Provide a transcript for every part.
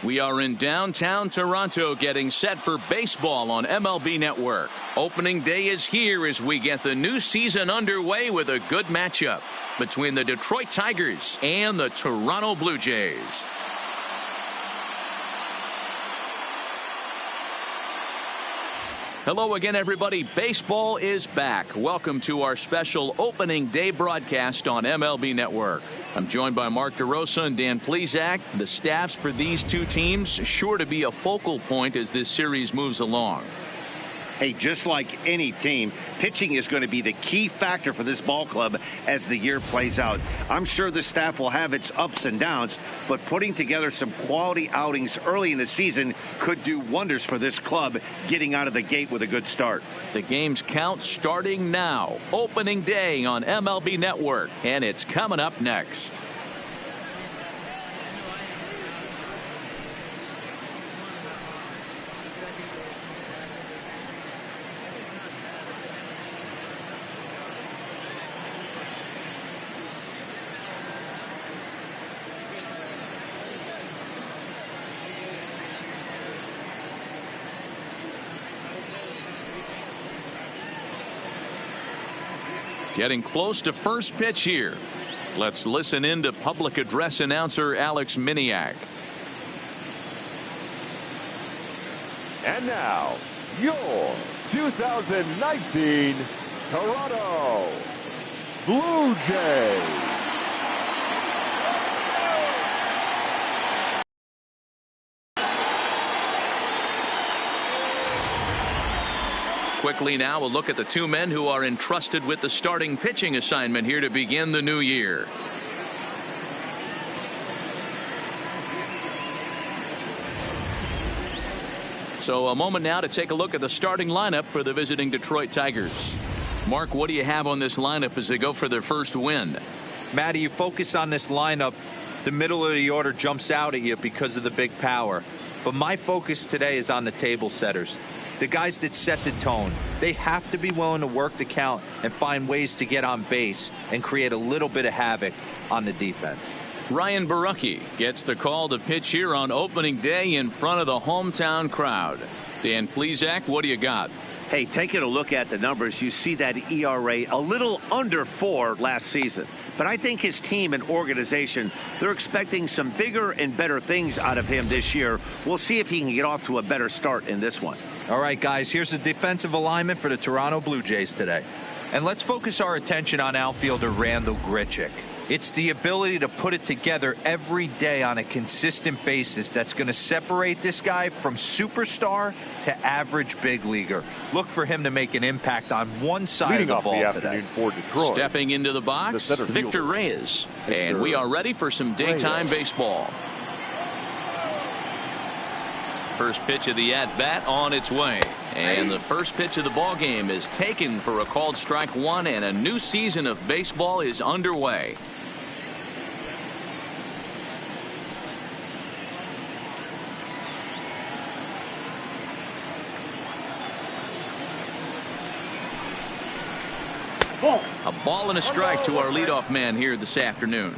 We are in downtown Toronto getting set for baseball on MLB Network. Opening day is here as we get the new season underway with a good matchup between the Detroit Tigers and the Toronto Blue Jays. Hello again, everybody. Baseball is back. Welcome to our special opening day broadcast on MLB Network. I'm joined by Mark DeRosa and Dan Plesac. The staffs for these two teams sure to be a focal point as this series moves along. Hey, just like any team, pitching is going to be the key factor for this ball club as the year plays out. I'm sure the staff will have its ups and downs, but putting together some quality outings early in the season could do wonders for this club getting out of the gate with a good start. The game's count starting now. Opening day on MLB Network, and it's coming up next. Getting close to first pitch here. Let's listen in to public address announcer Alex Miniak. And now, your 2019 Toronto Blue Jays. Quickly now, we'll look at the two men who are entrusted with the starting pitching assignment here to begin the new year. So a moment now to take a look at the starting lineup for the visiting Detroit Tigers. Mark, what do you have on this lineup as they go for their first win? Matty, you focus on this lineup, the middle of the order jumps out at you because of the big power. But my focus today is on the table setters. The guys that set the tone. They have to be willing to work the count and find ways to get on base and create a little bit of havoc on the defense. Ryan Borucki gets the call to pitch here on opening day in front of the hometown crowd. Dan Plesac, what do you got? Hey, taking a look at the numbers, you see that ERA a little under 4 last season. But I think his team and organization, they're expecting some bigger and better things out of him this year. We'll see if he can get off to a better start in this one. All right, guys, here's the defensive alignment for the Toronto Blue Jays today. And let's focus our attention on outfielder Randal Grichuk. It's the ability to put it together every day on a consistent basis that's going to separate this guy from superstar to average big leaguer. Look for him to make an impact on one side of the ball today. For Detroit. Stepping into the box, Victor Reyes. And we are ready for some daytime baseball. First pitch of the at-bat on its way. And the first pitch of the ball game is taken for a called strike one, and a new season of baseball is underway. A ball and a strike to our leadoff man here this afternoon.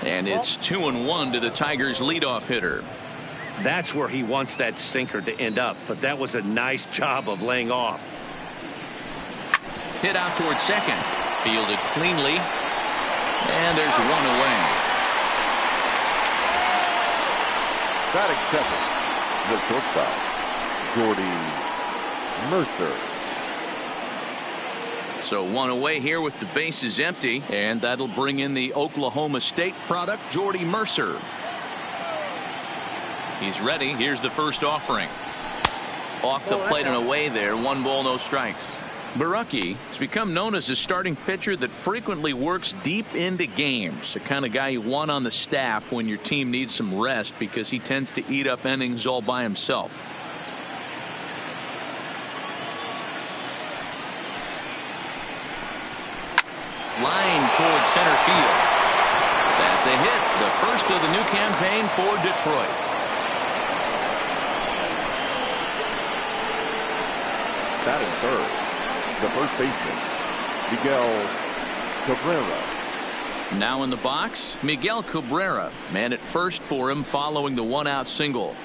And it's 2-1 to the Tigers leadoff hitter. That's where he wants that sinker to end up, but that was a nice job of laying off. Hit out towards second. Fielded cleanly. And there's one away. Batting second, the shortstop, Jordy Mercer. So one away here with the bases empty, and that'll bring in the Oklahoma State product, Jordy Mercer. He's ready. Here's the first offering. Off the plate and away there. 1 ball, no strikes. Borucki has become known as a starting pitcher that frequently works deep into games. The kind of guy you want on the staff when your team needs some rest because he tends to eat up innings all by himself. Line towards center field. That's That's a hit, the first of the new campaign for Detroit. Batting third, the first baseman, Miguel Cabrera. Now in the box, Miguel Cabrera. Man at first for him following the one-out single.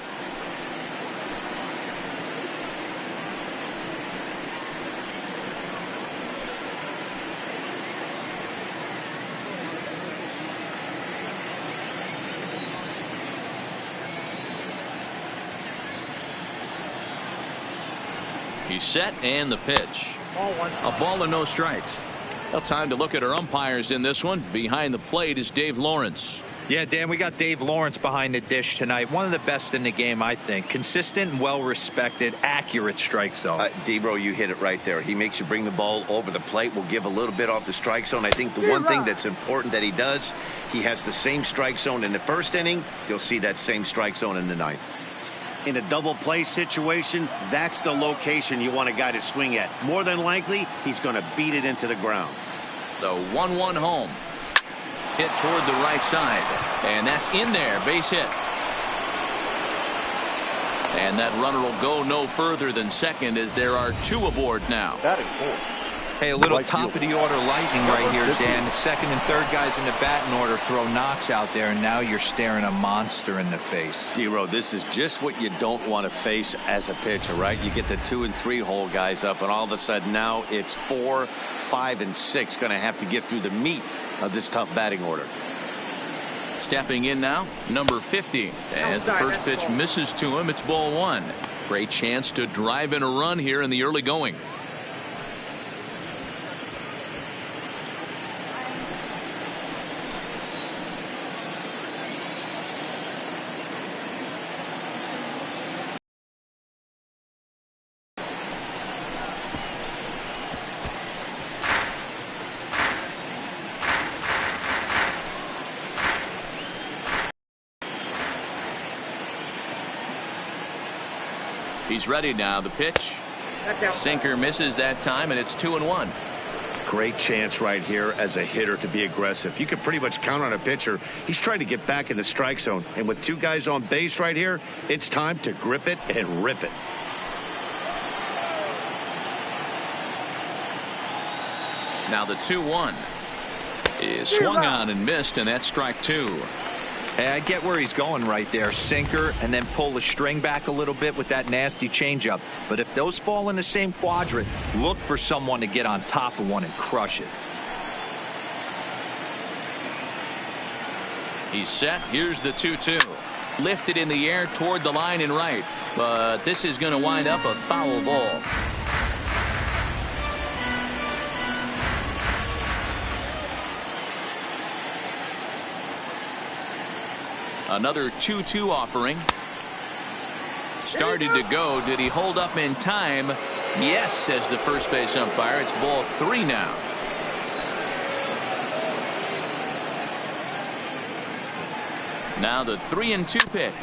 He's set and the pitch. A ball and no strikes. Well, time to look at our umpires in this one. Behind the plate is Dave Lawrence. Yeah, Dan, we got Dave Lawrence behind the dish tonight. One of the best in the game, I think. Consistent and well-respected, accurate strike zone. D-Bro, you hit it right there. He makes you bring the ball over the plate. We'll give a little bit off the strike zone. I think the one thing that's important that he does, he has the same strike zone in the first inning. You'll see that same strike zone in the ninth. In a double play situation, that's the location you want a guy to swing at. More than likely, he's going to beat it into the ground. The 1-1 home. Hit toward the right side. And that's in there. Base hit. And that runner will go no further than second as there are two aboard now. Batting fourth. Hey, a little top of the order lightning right here, Dan. The second and third guys in the batting order throw knocks out there, and now you're staring a monster in the face. D-Row, this is just what you don't want to face as a pitcher, right? You get the 2 and 3 hole guys up, and all of a sudden now it's 4, 5, and 6 going to have to get through the meat of this tough batting order. Stepping in now, number 50. As the first pitch misses to him, it's ball 1. Great chance to drive in a run here in the early going. He's ready now. The pitch. Sinker misses that time, and it's 2-1. Great chance right here as a hitter to be aggressive. You can pretty much count on a pitcher. He's trying to get back in the strike zone. And with 2 guys on base right here, it's time to grip it and rip it. Now the 2-1 is swung on and missed, and that's strike 2. Hey, I get where he's going right there. Sinker, and then pull the string back a little bit with that nasty changeup. But if those fall in the same quadrant, look for someone to get on top of one and crush it. He's set. Here's the 2-2. Lifted in the air toward the line and right. But this is going to wind up a foul ball. Another 2-2 offering. Started to go. Did he hold up in time? Yes, says the first base umpire. It's ball 3 now. Now the 3-2 pitch.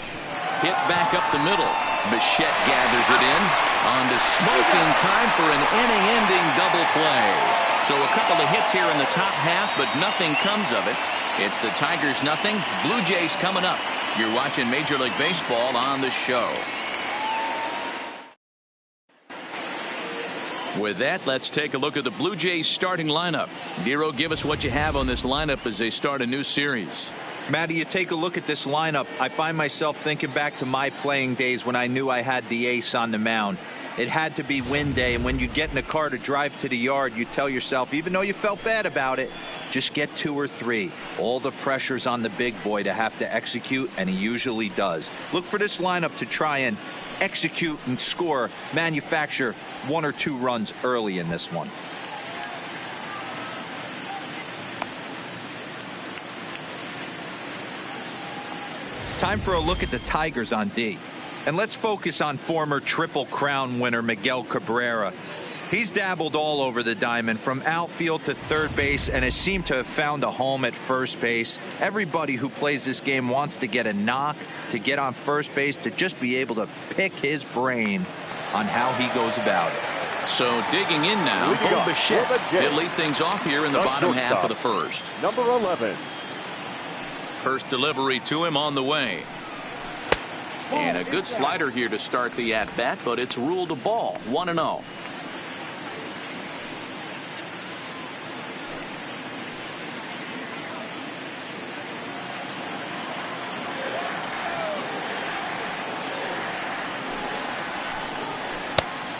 Hit back up the middle. Bichette gathers it in. On to Smoke in time for an inning-ending double play. So a couple of hits here in the top half, but nothing comes of it. It's the Tigers nothing. Blue Jays coming up. You're watching Major League Baseball on the show. With that, let's take a look at the Blue Jays starting lineup. Nero, give us what you have on this lineup as they start a new series. Matty, you take a look at this lineup. I find myself thinking back to my playing days when I knew I had the ace on the mound. It had to be win day, and when you get in a car to drive to the yard, you tell yourself, even though you felt bad about it, just get 2 or 3. All the pressure's on the big boy to have to execute, and he usually does. Look for this lineup to try and execute and score, manufacture 1 or 2 runs early in this one. Time for a look at the Tigers on D. And let's focus on former Triple Crown winner Miguel Cabrera. He's dabbled all over the diamond, from outfield to third base, and has seemed to have found a home at first base. Everybody who plays this game wants to get a knock, to get on first base, to just be able to pick his brain on how he goes about it. So digging in now, Bo Bichette. He'll lead things off here in the bottom half of the first. Number 11. First delivery to him on the way. And a good slider here to start the at-bat, but it's ruled a ball. 1-0.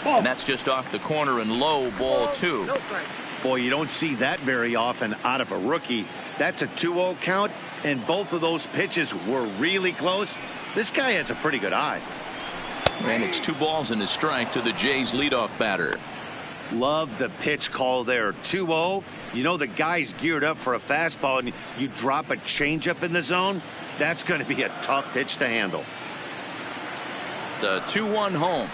And that's just off the corner and low, ball 2. Boy, you don't see that very often out of a rookie. That's a 2-0 count, and both of those pitches were really close. This guy has a pretty good eye. And it's 2 balls and a strike to the Jays leadoff batter. Love the pitch call there. 2-0. You know the guy's geared up for a fastball, and you drop a changeup in the zone. That's going to be a tough pitch to handle. The 2-1 home.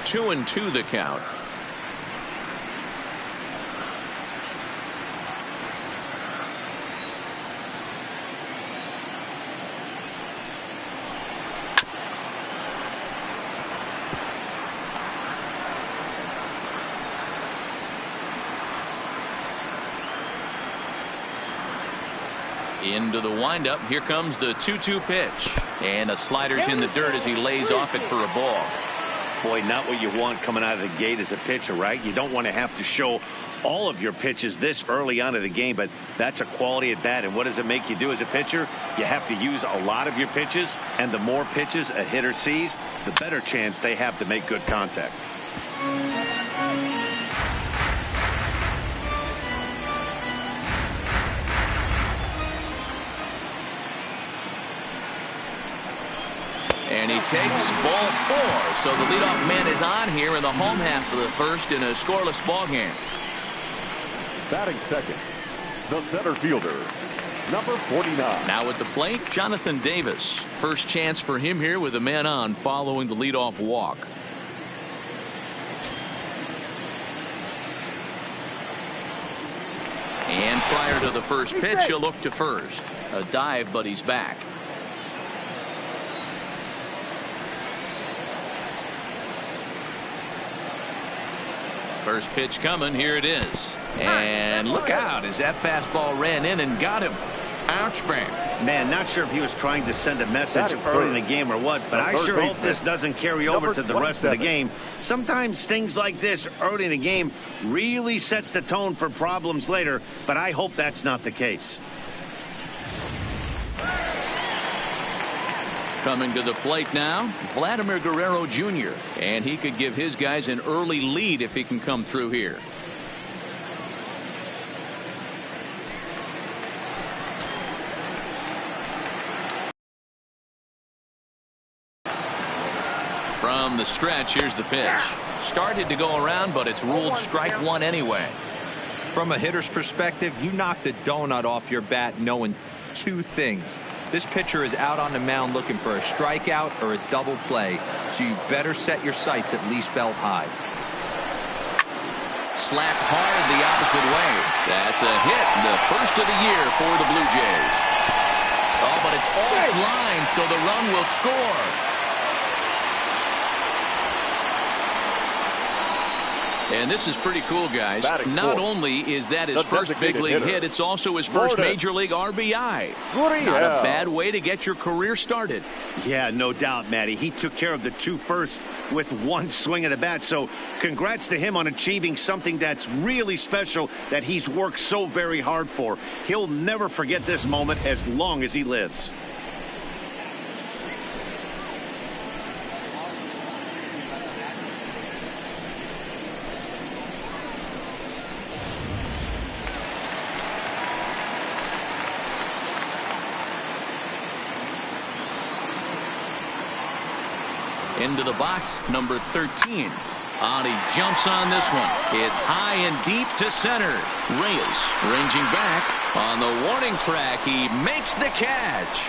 2-2 the count. Into the windup. Here comes the 2-2 pitch. And a slider's in the dirt as he lays off it for a ball. Boy, not what you want coming out of the gate as a pitcher, right? You don't want to have to show all of your pitches this early on in the game, but that's a quality at bat. And what does it make you do as a pitcher? You have to use a lot of your pitches, and the more pitches a hitter sees, the better chance they have to make good contact. And he takes ball 4. So the leadoff man is on here in the home half of the first in a scoreless ball game. Batting second, the center fielder, number 49. Now at the plate, Jonathan Davis. First chance for him here with a man on following the leadoff walk. And prior to the first pitch, he'll look to first. A dive, but he's back. First pitch coming. Here it is. And look out as that fastball ran in and got him. Ouch, man. Not sure if he was trying to send a message early in the game or what, but I sure hope this doesn't carry over to the rest of the game. Sometimes things like this early in the game really sets the tone for problems later, but I hope that's not the case. Coming to the plate now, Vladimir Guerrero Jr. And he could give his guys an early lead if he can come through here. From the stretch, here's the pitch. Started to go around, but it's ruled strike 1 anyway. From a hitter's perspective, you knocked a donut off your bat knowing 2 things. This pitcher is out on the mound looking for a strikeout or a double play, so you better set your sights at least belt high. Slapped hard the opposite way. That's a hit, the first of the year for the Blue Jays. Oh, but it's offline, so the run will score. And this is pretty cool, guys. Not only is that his first big league hit, it's also his first major league RBI. Not a bad way to get your career started. Yeah, no doubt, Matty. He took care of the 2 first with 1 swing of the bat. So congrats to him on achieving something that's really special that he's worked so very hard for. He'll never forget this moment as long as he lives. Into the box, number 13. He jumps on this one. It's high and deep to center. Reyes ranging back on the warning track. He makes the catch.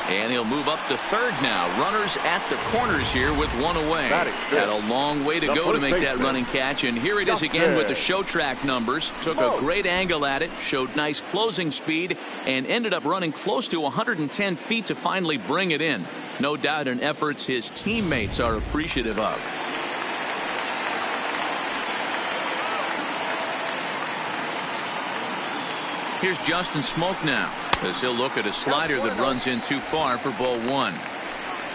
And he'll move up to third now. Runners at the corners here with 1 away. Had a long way to go to make that running catch. And here it is again with the show track numbers. Took a great angle at it. Showed nice closing speed. And ended up running close to 110 feet to finally bring it in. No doubt in efforts his teammates are appreciative of. Here's Justin Smoke now, as he'll look at a slider that runs in too far for ball one.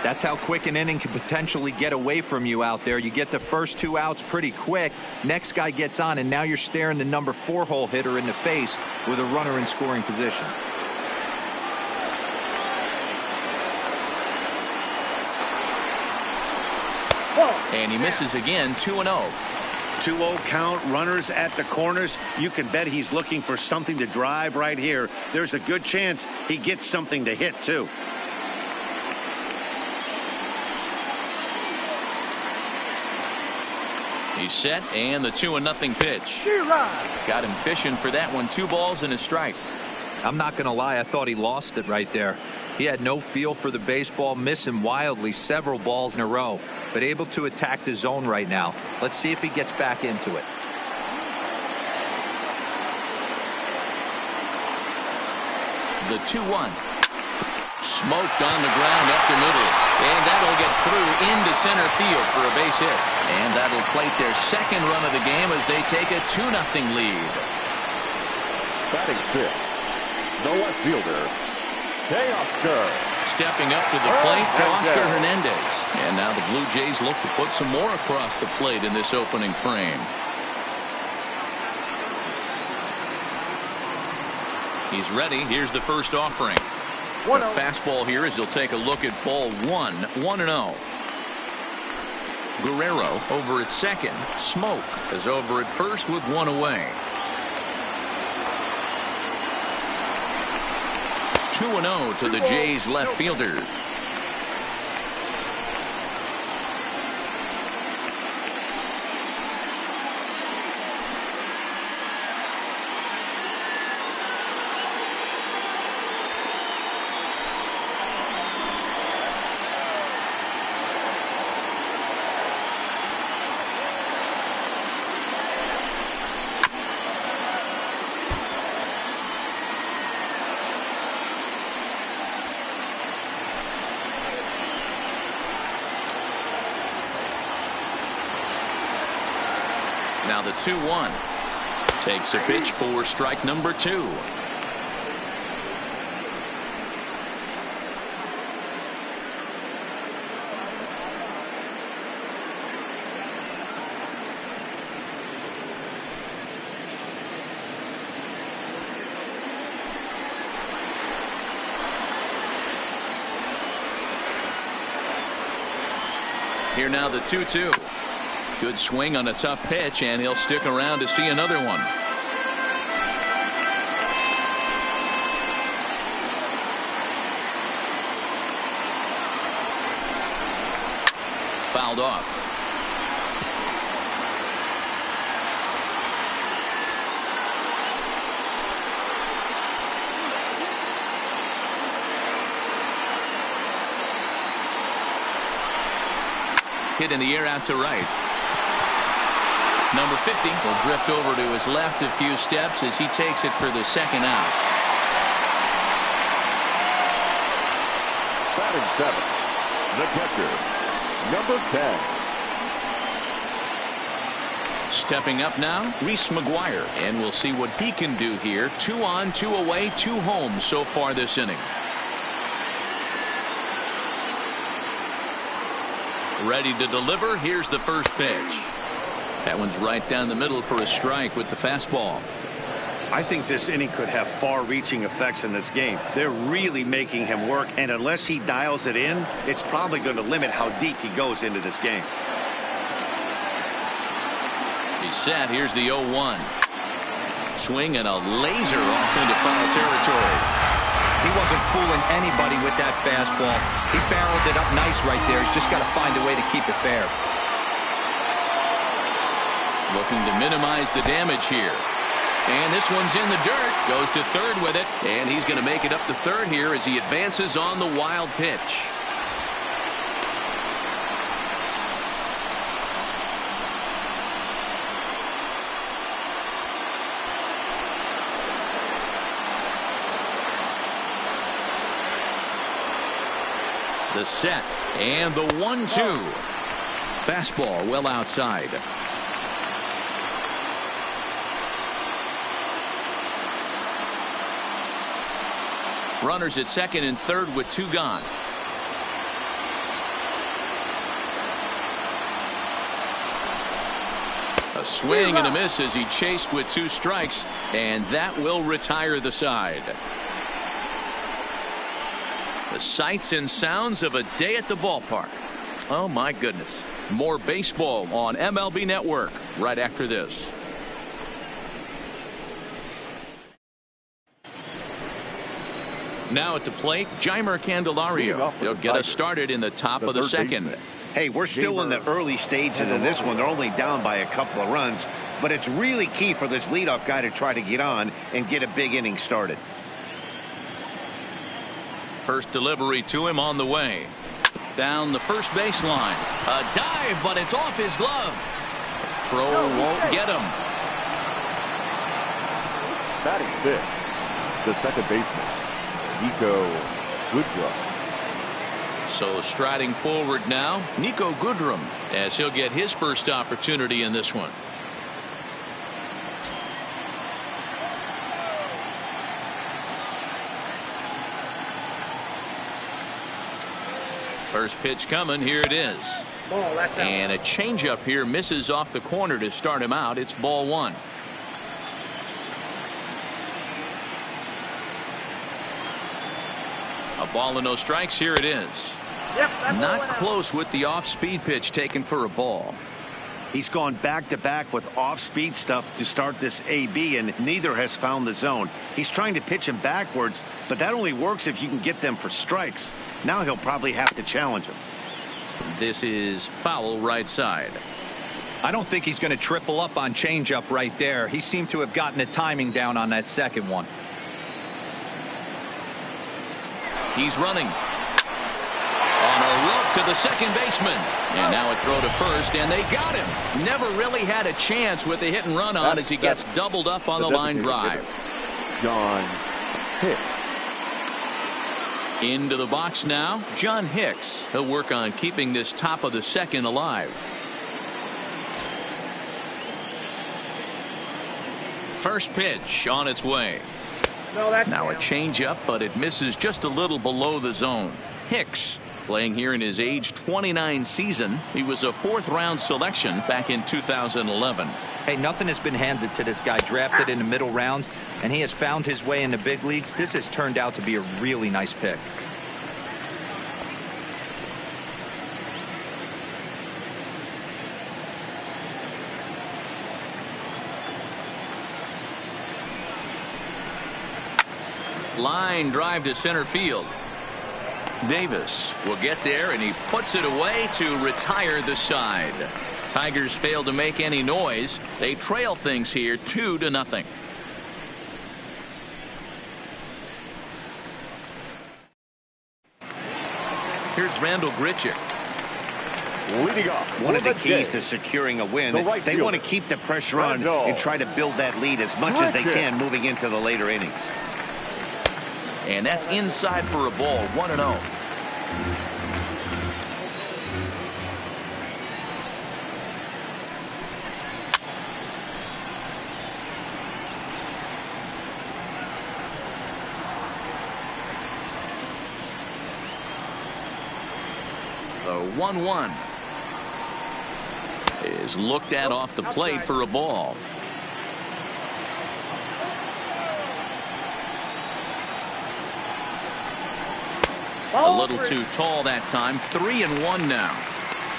That's how quick an inning can potentially get away from you out there. You get the first 2 outs pretty quick. Next guy gets on, and now you're staring the number 4 hole hitter in the face with a runner in scoring position. And he misses again, 2-0. 2-0 count, runners at the corners. You can bet he's looking for something to drive right here. There's a good chance he gets something to hit, too. He's set, and the 2-0 pitch. Got him fishing for that one. 2 balls and a strike. I'm not going to lie, I thought he lost it right there. He had no feel for the baseball, missing wildly several balls in a row, but able to attack the zone right now. Let's see if he gets back into it. The 2-1. Smoked on the ground up the middle, and that'll get through into center field for a base hit. And that'll plate their second run of the game as they take a 2-0 lead. Batting fifth, the left fielder, Oscar. Stepping up to the plate to Oscar Hernandez. And now the Blue Jays look to put some more across the plate in this opening frame. He's ready. Here's the first offering. A fastball here as he'll take a look at ball 1, 1-0. Guerrero over at second. Smoke is over at first with 1 away. 2-0 to the Jays left fielder. Now the 2-1 takes a pitch for strike number 2. Here now the 2-2. Good swing on a tough pitch, and he'll stick around to see another one. Fouled off. Hit in the air out to right. Number 50 will drift over to his left a few steps as he takes it for the second out. Batting seventh, the catcher, number 10. Stepping up now, Reese McGuire, and we'll see what he can do here. 2 on, 2 away, 2 home so far this inning. Ready to deliver. Here's the first pitch. That one's right down the middle for a strike with the fastball. I think this inning could have far-reaching effects in this game. They're really making him work, and unless he dials it in, it's probably going to limit how deep he goes into this game. He's set. Here's the 0-1. Swing and a laser off into foul territory. He wasn't fooling anybody with that fastball. He barreled it up nice right there. He's just got to find a way to keep it fair. Looking to minimize the damage here. And this one's in the dirt. Goes to third with it. And he's going to make it up to third here as he advances on the wild pitch. The set and the 1-2. Fastball well outside. Runners at second and third with 2 gone. A swing and a miss as he chased with 2 strikes, and that will retire the side. The sights and sounds of a day at the ballpark. Oh my goodness. More baseball on MLB Network right after this. Now at the plate, Jeimer Candelario. He'll get us started in the top of the second. Hey, we're still in the early stages of this one. They're only down by a couple of runs, but it's really key for this leadoff guy to try to get on and get a big inning started. First delivery to him on the way. Down the first baseline. A dive, but it's off his glove. Throw won't get him. Batting 6th, the second baseman, Nico Goodrum. So striding forward now, Nico Goodrum, as he'll get his first opportunity in this one. First pitch coming. Here it is. And a changeup here misses off the corner to start him out. It's ball 1. A ball and no strikes. Here it is. Not close with the off-speed pitch taken for a ball. He's gone back-to-back with off-speed stuff to start this AB, and neither has found the zone. He's trying to pitch him backwards, but that only works if you can get them for strikes. Now he'll probably have to challenge him. This is foul right side. I don't think he's going to triple up on changeup right there. He seemed to have gotten the timing down on that second one. He's running on a rope to the second baseman, and now a throw to first, and they got him. Never really had a chance with the hit and run on as he gets doubled up on the line drive. John Hicks. Into the box now, John Hicks. He'll work on keeping this top of the second alive. First pitch on its way. Now a changeup, but it misses just a little below the zone. Hicks playing here in his age 29 season. He was a 4th-round selection back in 2011. Hey, nothing has been handed to this guy. Drafted in the middle rounds, and he has found his way in the big leagues. This has turned out to be a really nice pick. Line drive to center field. Davis will get there, and he puts it away to retire the side. Tigers fail to make any noise. They trail things here 2-0. Here's Randall Grichuk. Leading off. One of the keys to securing a win. They want to keep the pressure on and try to build that lead as much as they can moving into the later innings. And that's inside for a ball. 1-0. The 1-1 is looked at off the plate for a ball. A little too tall that time. 3-1 now.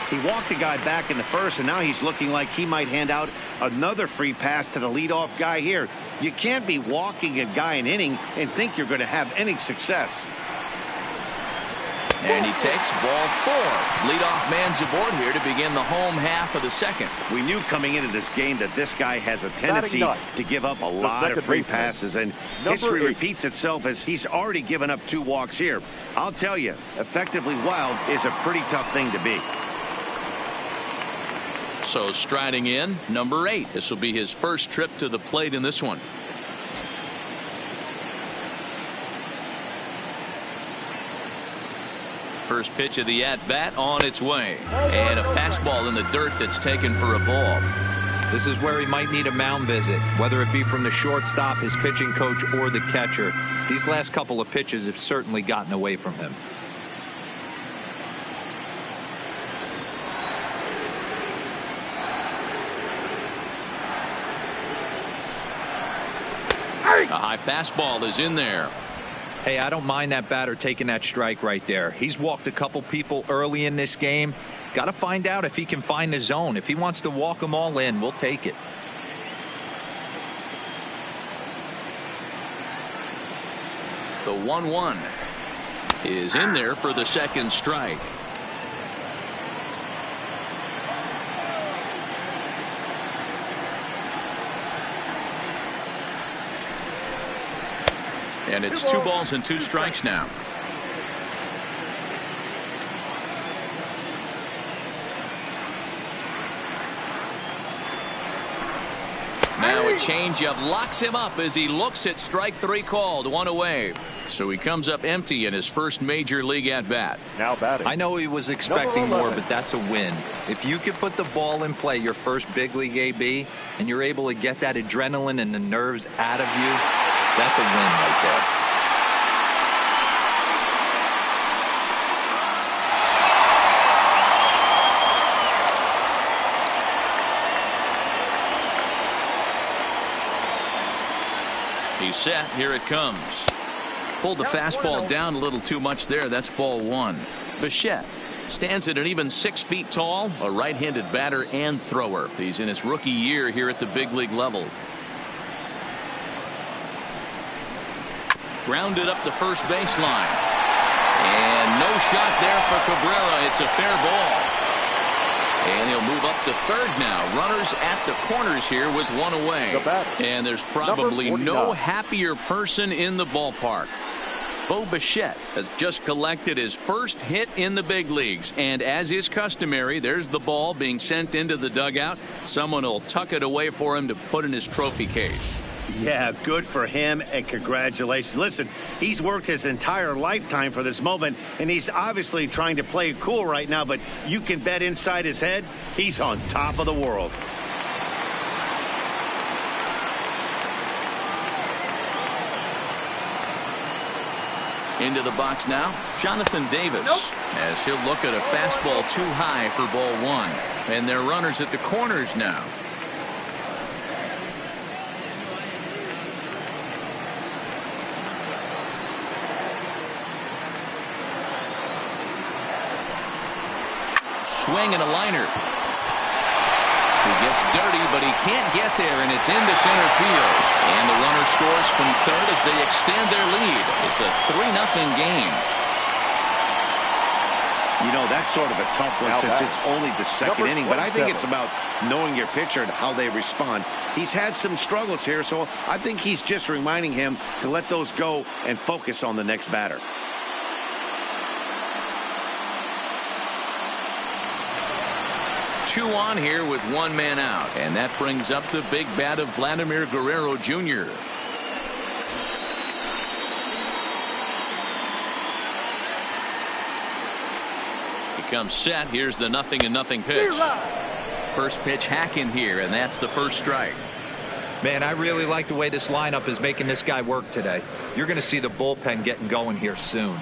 He walked the guy back in the first, and now he's looking like he might hand out another free pass to the leadoff guy here. You can't be walking a guy an inning and think you're going to have any success. And he takes ball 4. Leadoff man's aboard here to begin the home half of the second. We knew coming into this game that this guy has a tendency to give up a lot of free passes, and history repeats itself as he's already given up 2 walks here. I'll tell you, effectively wild is a pretty tough thing to be. So striding in, number 8. This will be his first trip to the plate in this one. First pitch of the at-bat on its way. And a fastball in the dirt that's taken for a ball. This is where he might need a mound visit, whether it be from the shortstop, his pitching coach, or the catcher. These last couple of pitches have certainly gotten away from him. A high fastball is in there. Hey, I don't mind that batter taking that strike right there. He's walked a couple people early in this game. Got to find out if he can find the zone. If he wants to walk them all in, we'll take it. The 1-1 is in there for the second strike. And it's 2 balls and 2 strikes now. Now a changeup locks him up as he looks at strike 3 called. 1 away. So he comes up empty in his first major league at bat. Now batting. I know he was expecting more, but that's a win. If you can put the ball in play your first big league AB and you're able to get that adrenaline and the nerves out of you, that's a win right there. He's set. Here it comes. Pulled the fastball down a little too much there. That's ball 1. Bichette stands at an even 6 feet tall, a right-handed batter and thrower. He's in his rookie year here at the big league level. Grounded up the first baseline. And no shot there for Cabrera. It's a fair ball. And he'll move up to third now. Runners at the corners here with 1 away. And there's probably no happier person in the ballpark. Bo Bichette has just collected his first hit in the big leagues. And as is customary, there's the ball being sent into the dugout. Someone will tuck it away for him to put in his trophy case. Yeah, good for him, and congratulations. Listen, he's worked his entire lifetime for this moment, and he's obviously trying to play it cool right now, but you can bet inside his head, he's on top of the world. Into the box now, Jonathan Davis, as he'll look at a fastball too high for ball 1. And they're runners at the corners now. Swing and a liner. He gets dirty, but he can't get there, and it's into center field. And the runner scores from third as they extend their lead. It's a 3-0 game. You know, that's sort of a tough one since it's only the second inning, but I think it's about knowing your pitcher and how they respond. He's had some struggles here, so I think he's just reminding him to let those go and focus on the next batter. Two on here with 1 man out, and that brings up the big bat of Vladimir Guerrero Jr. He comes set. Here's the 0-0 pitch. First pitch hacking here, and that's the first strike. Man, I really like the way this lineup is making this guy work today. You're going to see the bullpen getting going here soon.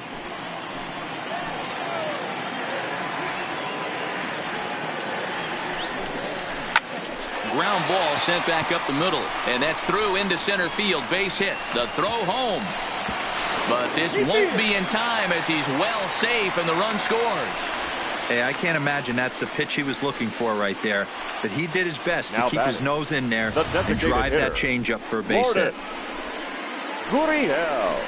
Ground ball sent back up the middle, and that's through into center field. Base hit. The throw home. But this won't be in time as he's well safe and the run scores. Hey, I can't imagine that's the pitch he was looking for right there. But he did his best to keep his nose in there and drive that changeup for a base hit. Gurriel.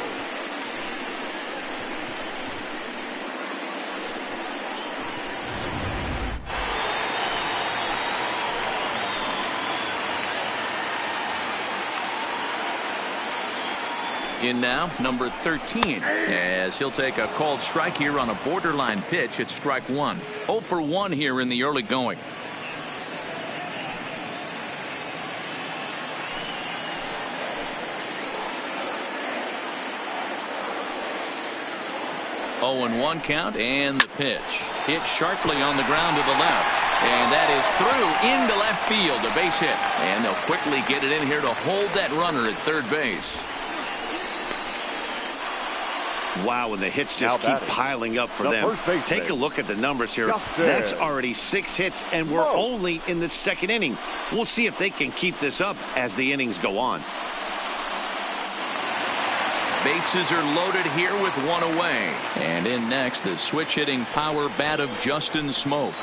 In now, number 13, as he'll take a called strike here on a borderline pitch at strike 1. 0 for 1 here in the early going. Oh, and 1 count, and the pitch hit sharply on the ground to the left. And that is through into left field, a base hit. And they'll quickly get it in here to hold that runner at third base. Wow, and the hits just keep piling up for them. Take a look at the numbers here. That's already 6 hits, and we're only in the second inning. We'll see if they can keep this up as the innings go on. Bases are loaded here with one away. And in next, the switch hitting power bat of Justin Smoke.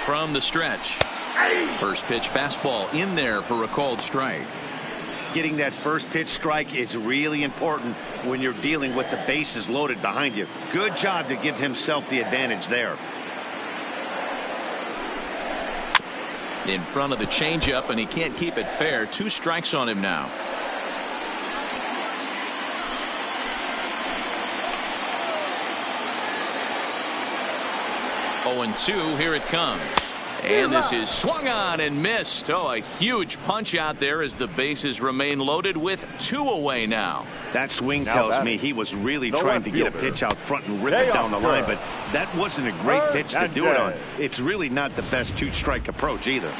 From the stretch. First pitch fastball in there for a called strike. Getting that first pitch strike is really important when you're dealing with the bases loaded behind you. Good job to give himself the advantage there. In front of the changeup, and he can't keep it fair. 2 strikes on him now. Oh, and 2, here it comes. And this is swung on and missed. Oh, a huge punch out there as the bases remain loaded with 2 away now. That swing tells me he was really trying to get a pitch out front and rip it down the line, but that wasn't a great pitch to do it on. It's really not the best 2-strike approach either.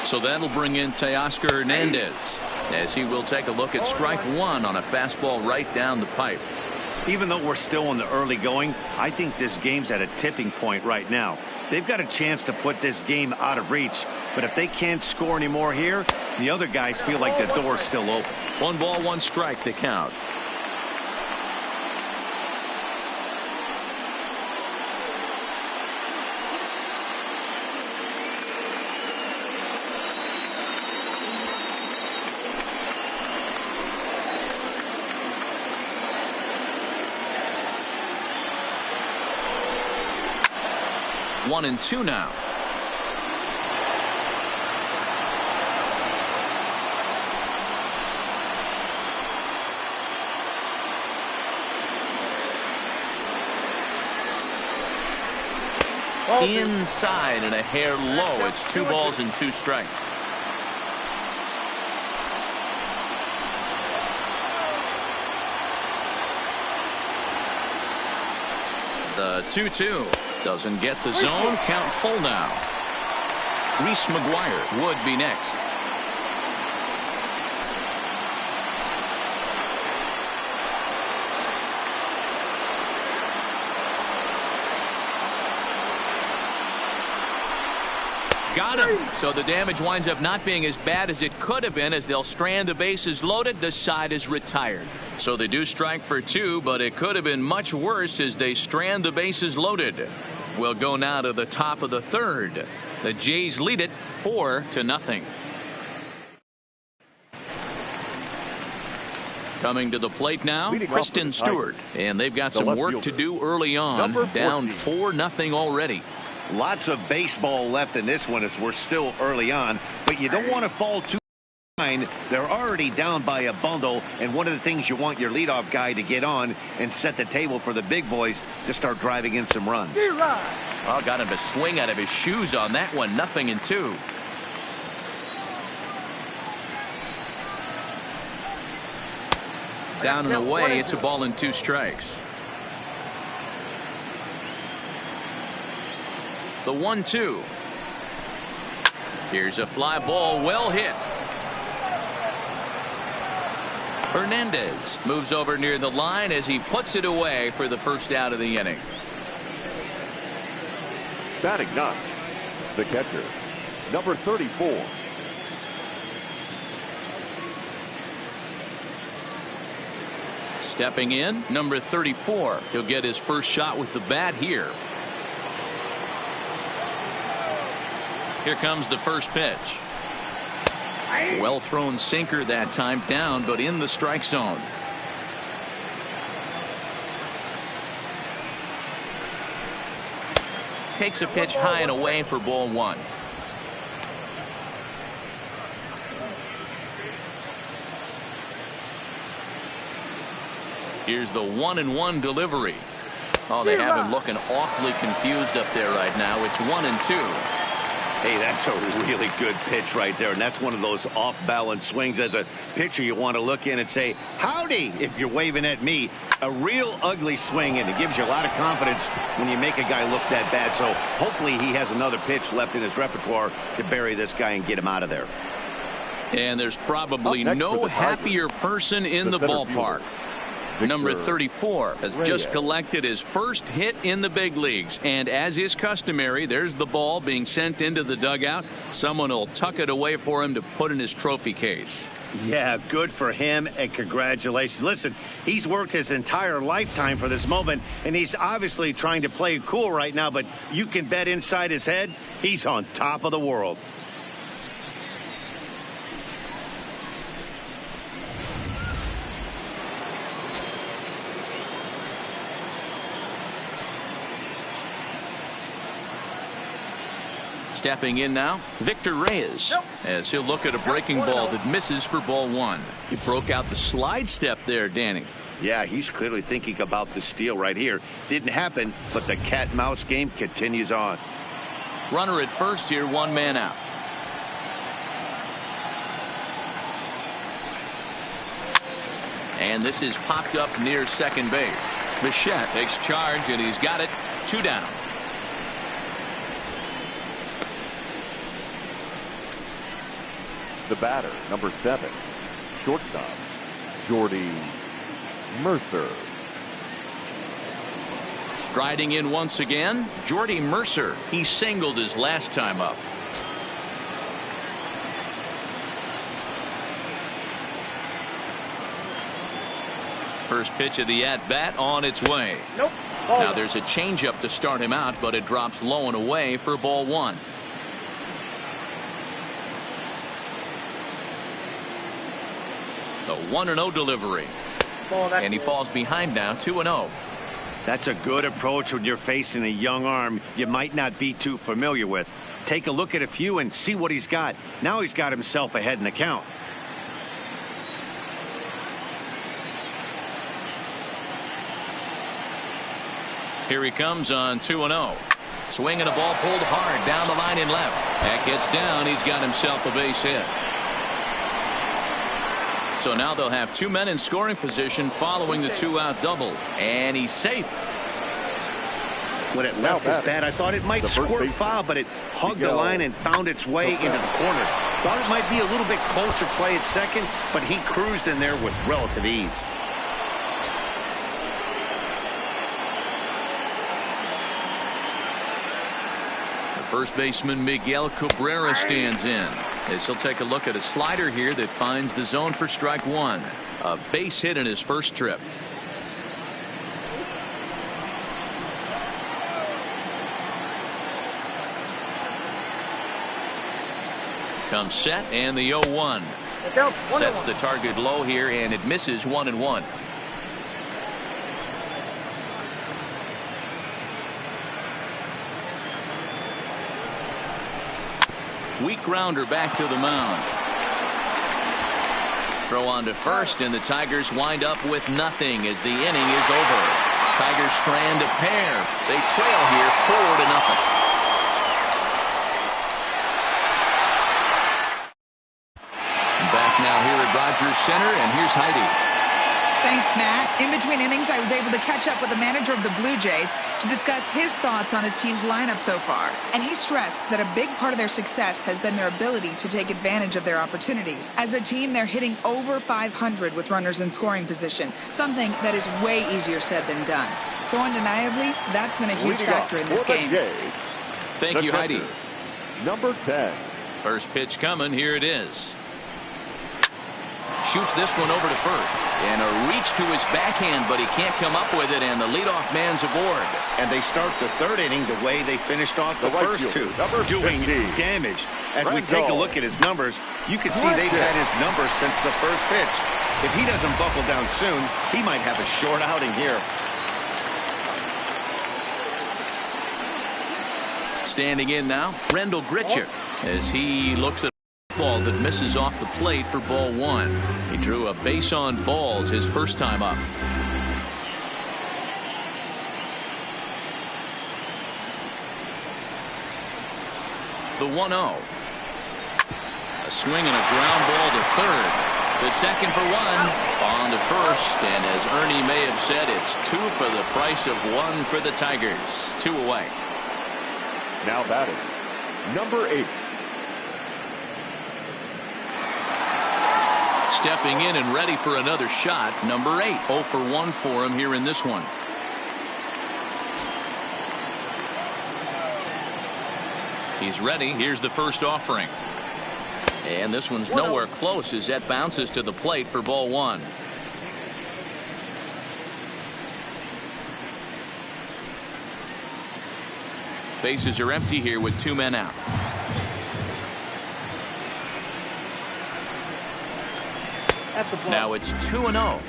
So that'll bring in Teoscar Hernandez, as he will take a look at strike 1 on a fastball right down the pipe. Even though we're still in the early going, I think this game's at a tipping point right now. They've got a chance to put this game out of reach, but if they can't score any more here, the other guys feel like the door's still open. 1 ball, 1 strike to count. One and 2 now. Inside and a hair low. It's 2 balls and 2 strikes. The 2-2 doesn't get the zone. Count full now. Reese McGuire would be next. Got him. So the damage winds up not being as bad as it could have been, as they'll strand the bases loaded. The side is retired. So they do strike for 2, but it could have been much worse as they strand the bases loaded. We'll go now to the top of the 3rd. The Jays lead it 4-0. Coming to the plate now, Kristen Stewart. And they've got some work to do early on. Down 4-0 already. Lots of baseball left in this one as we're still early on, but you don't want to fall too behind. They're already down by a bundle, and one of the things you want your leadoff guy to get on and set the table for the big boys to start driving in some runs. Oh, got him to swing out of his shoes on that one. 0-2. Down and away. It's a ball and 2 strikes. The 1-2. Here's a fly ball, well hit. Hernandez moves over near the line as he puts it away for the first out of the inning. Batting ninth, the catcher, number 34. Stepping in, number 34. He'll get his first shot with the bat here. Here comes the first pitch. Well thrown sinker that time, down but in the strike zone. Takes a pitch high and away for ball 1. Here's the 1-1 delivery. Oh, they have him looking awfully confused up there right now. It's 1-2. Hey, that's a really good pitch right there, and that's one of those off-balance swings. As a pitcher, you want to look in and say, howdy, if you're waving at me. A real ugly swing, and it gives you a lot of confidence when you make a guy look that bad. So hopefully he has another pitch left in his repertoire to bury this guy and get him out of there. And there's probably no happier person in the ballpark. Number 34 has just collected his first hit in the big leagues. And as is customary, there's the ball being sent into the dugout. Someone will tuck it away for him to put in his trophy case. Yeah, good for him, and congratulations. Listen, he's worked his entire lifetime for this moment, and he's obviously trying to play cool right now, but you can bet inside his head, he's on top of the world. Stepping in now, Victor Reyes, as he'll look at a breaking ball that misses for ball one. He broke out the slide step there, Danny. Yeah, he's clearly thinking about the steal right here. Didn't happen, but the cat-mouse game continues on. Runner at first here, one man out. And this is popped up near second base. Bichette takes charge, and he's got it. 2 down. The batter, number 7, shortstop, Jordy Mercer. Striding in once again, Jordy Mercer. He singled his last time up. First pitch of the at-bat on its way. Now there's a changeup to start him out, but it drops low and away for ball one. The 1-0 delivery. And he falls behind now, 2-0. That's a good approach when you're facing a young arm you might not be too familiar with. Take a look at a few and see what he's got. Now he's got himself ahead in the count. Here he comes on 2-0. Swinging a ball pulled hard down the line in left. That gets down. He's got himself a base hit. So now they'll have 2 men in scoring position following the 2-out double. And he's safe. When it left his bat, I thought it might squirt foul, but it hugged the line and found its way into the corner. Thought it might be a little bit closer play at second, but he cruised in there with relative ease. First baseman Miguel Cabrera stands in as he'll take a look at a slider here that finds the zone for strike one. A base hit in his first trip. Comes set, and the 0-1 sets the target low here, and it misses 1-1. Weak grounder back to the mound. Throw on to first, and the Tigers wind up with nothing as the inning is over. Tigers strand a pair. They trail here 4-0. Back now here at Rogers Center, and here's Heidi. Thanks, Matt. In between innings, I was able to catch up with the manager of the Blue Jays to discuss his thoughts on his team's lineup so far. And he stressed that a big part of their success has been their ability to take advantage of their opportunities. As a team, they're hitting over 500 with runners in scoring position, something that is way easier said than done. So undeniably, that's been a huge factor in this game. Thank you, Heidi. Number 10. First pitch coming. Here it is. Shoots this one over to first. And a reach to his backhand, but he can't come up with it, and the leadoff man's aboard. And they start the third inning the way they finished off the first two, doing damage. As we take a look at his numbers, you can see they've had his numbers since the first pitch. If he doesn't buckle down soon, he might have a short outing here. Standing in now, Rendell Grichuk, as he looks at ball that misses off the plate for ball one. He drew a base on balls his first time up. The 1-0. A swing and a ground ball to third. The second for one. On to first. And as Ernie may have said, it's 2 for the price of 1 for the Tigers. 2 away. Now batting, number 8. Stepping in and ready for another shot, number 8. 0 for 1 for him here in this one. He's ready. Here's the first offering. And this one's nowhere close as that bounces to the plate for ball 1. Bases are empty here with 2 men out. Now it's 2-0.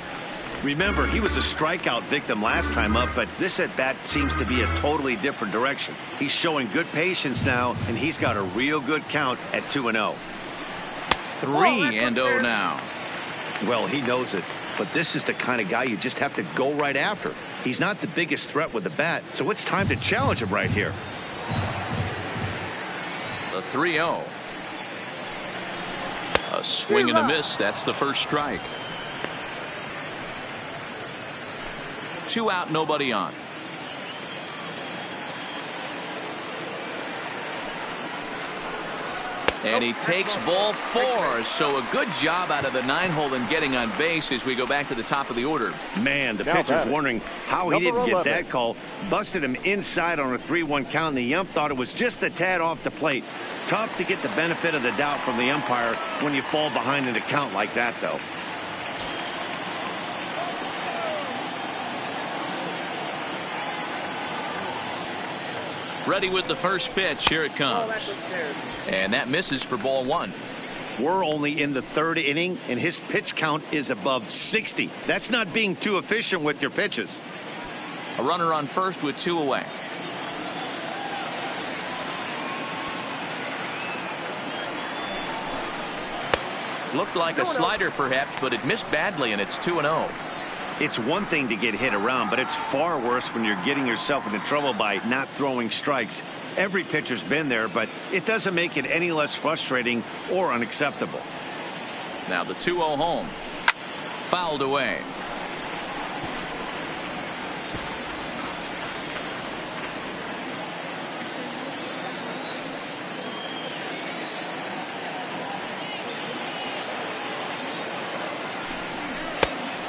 Remember, he was a strikeout victim last time up, but this at-bat seems to be a totally different direction. He's showing good patience now, and he's got a real good count at 2-0. 3-0 now. Well, he knows it, but this is the kind of guy you just have to go right after. He's not the biggest threat with the bat, so it's time to challenge him right here. The 3-0. A swing and a miss. That's the first strike. 2 out, nobody on. And he takes ball 4. So a good job out of the 9-hole in getting on base as we go back to the top of the order. Man, the pitcher's wondering how he didn't get that call. Busted him inside on a 3-1 count, and the ump thought it was just a tad off the plate. Tough to get the benefit of the doubt from the umpire when you fall behind in a count like that, though. Ready with the first pitch. Here it comes. And that misses for ball 1. We're only in the 3rd inning, and his pitch count is above 60. That's not being too efficient with your pitches. A runner on first with 2 away. Looked like a slider perhaps, but it missed badly, and it's 2-0. It's one thing to get hit around, but it's far worse when you're getting yourself into trouble by not throwing strikes. Every pitcher's been there, but it doesn't make it any less frustrating or unacceptable. Now the 2-0 home. Fouled away.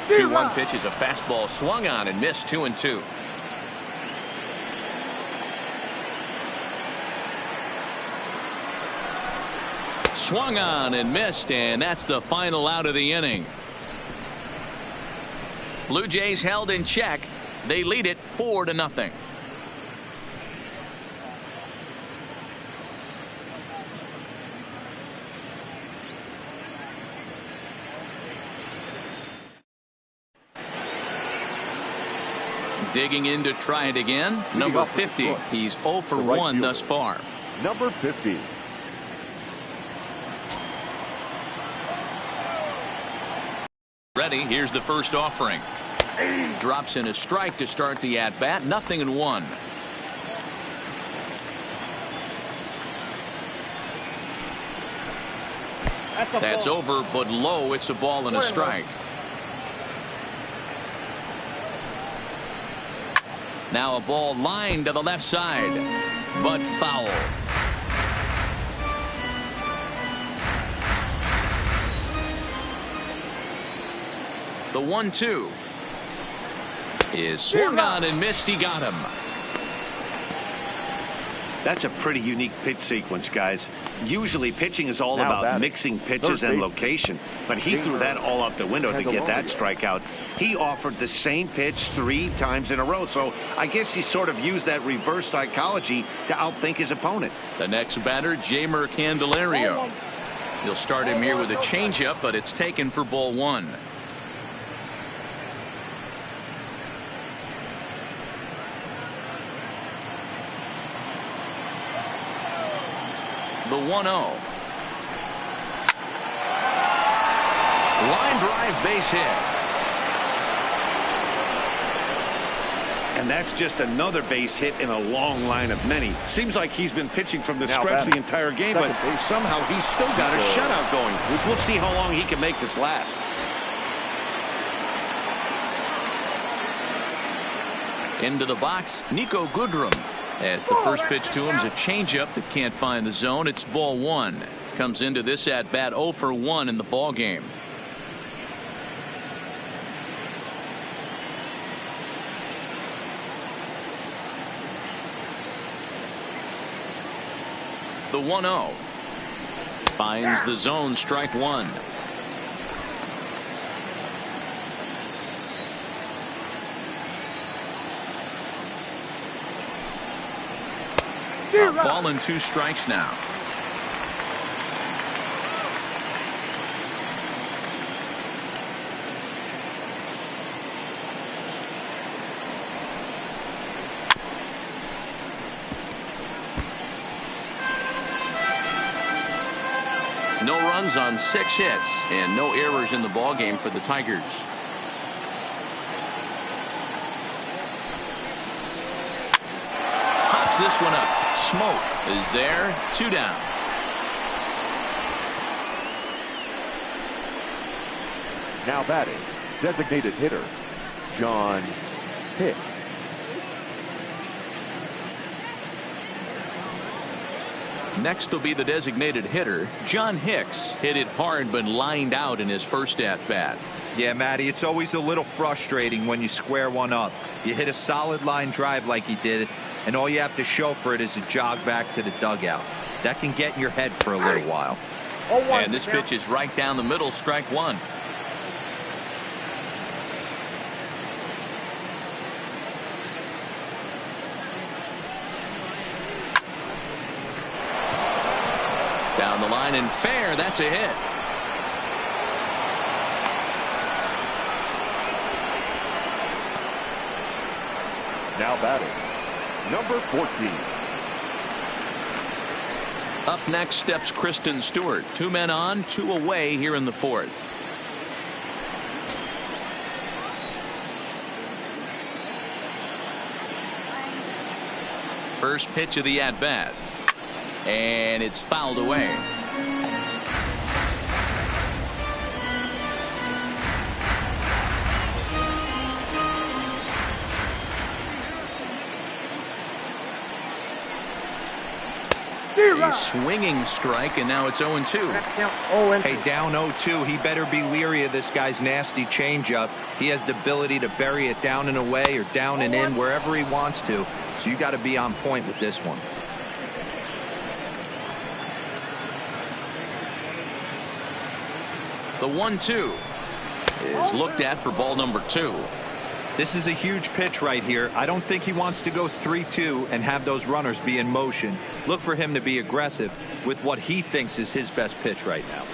The 2-1 pitch is a fastball swung on and missed. 2-2. Swung on and missed, and that's the final out of the inning. Blue Jays held in check. They lead it 4-0. Digging in to try it again. Number 50. He's 0 for 1 thus far. Number 50. Ready. Here's the first offering. Drops in a strike to start the at-bat. 0-1. That's over, but low. It's a ball and a strike. Now a ball lined to the left side, but foul. The 1-2 is swung on and missed. He got him. That's a pretty unique pitch sequence, guys. Usually pitching is all about mixing pitches and location, but he threw that all out the window to get that strikeout. He offered the same pitch 3 times in a row, so I guess he sort of used that reverse psychology to outthink his opponent. The next batter, Jamer Candelario. He'll start him here with a changeup, but it's taken for ball 1. The 1-0. Line drive, base hit. And that's just another base hit in a long line of many. Seems like he's been pitching from the stretch the entire game, but somehow he's still got a shutout going. We'll see how long he can make this last. Into the box, Nico Goodrum. As the first pitch to him is a changeup that can't find the zone. It's ball one. Comes into this at bat 0 for 1 in the ball game. The 1-0 finds the zone, strike one. Ball and 2 strikes now. No runs on 6 hits and no errors in the ball game for the Tigers. Pops this one up. Smoke is there. 2 down. Now batting, designated hitter, John Hicks. Next will be the designated hitter, John Hicks. Hit it hard but lined out in his first at bat. Yeah, Matty, it's always a little frustrating when you square one up. You hit a solid line drive like he did, and all you have to show for it is a jog back to the dugout. That can get in your head for a little while. And this pitch is right down the middle, strike one. Down the line and fair, that's a hit. Now batting, number 14. Up next steps Kristen Stewart. 2 men on, 2 away here in the 4th. First pitch of the at bat. And it's fouled away. A swinging strike, and now it's 0-2. Hey, down 0-2. He better be leery of this guy's nasty changeup. He has the ability to bury it down and away or down and in wherever he wants to. So you got to be on point with this one. The 1-2 is looked at for ball number 2. This is a huge pitch right here. I don't think he wants to go 3-2 and have those runners be in motion. Look for him to be aggressive with what he thinks is his best pitch right now.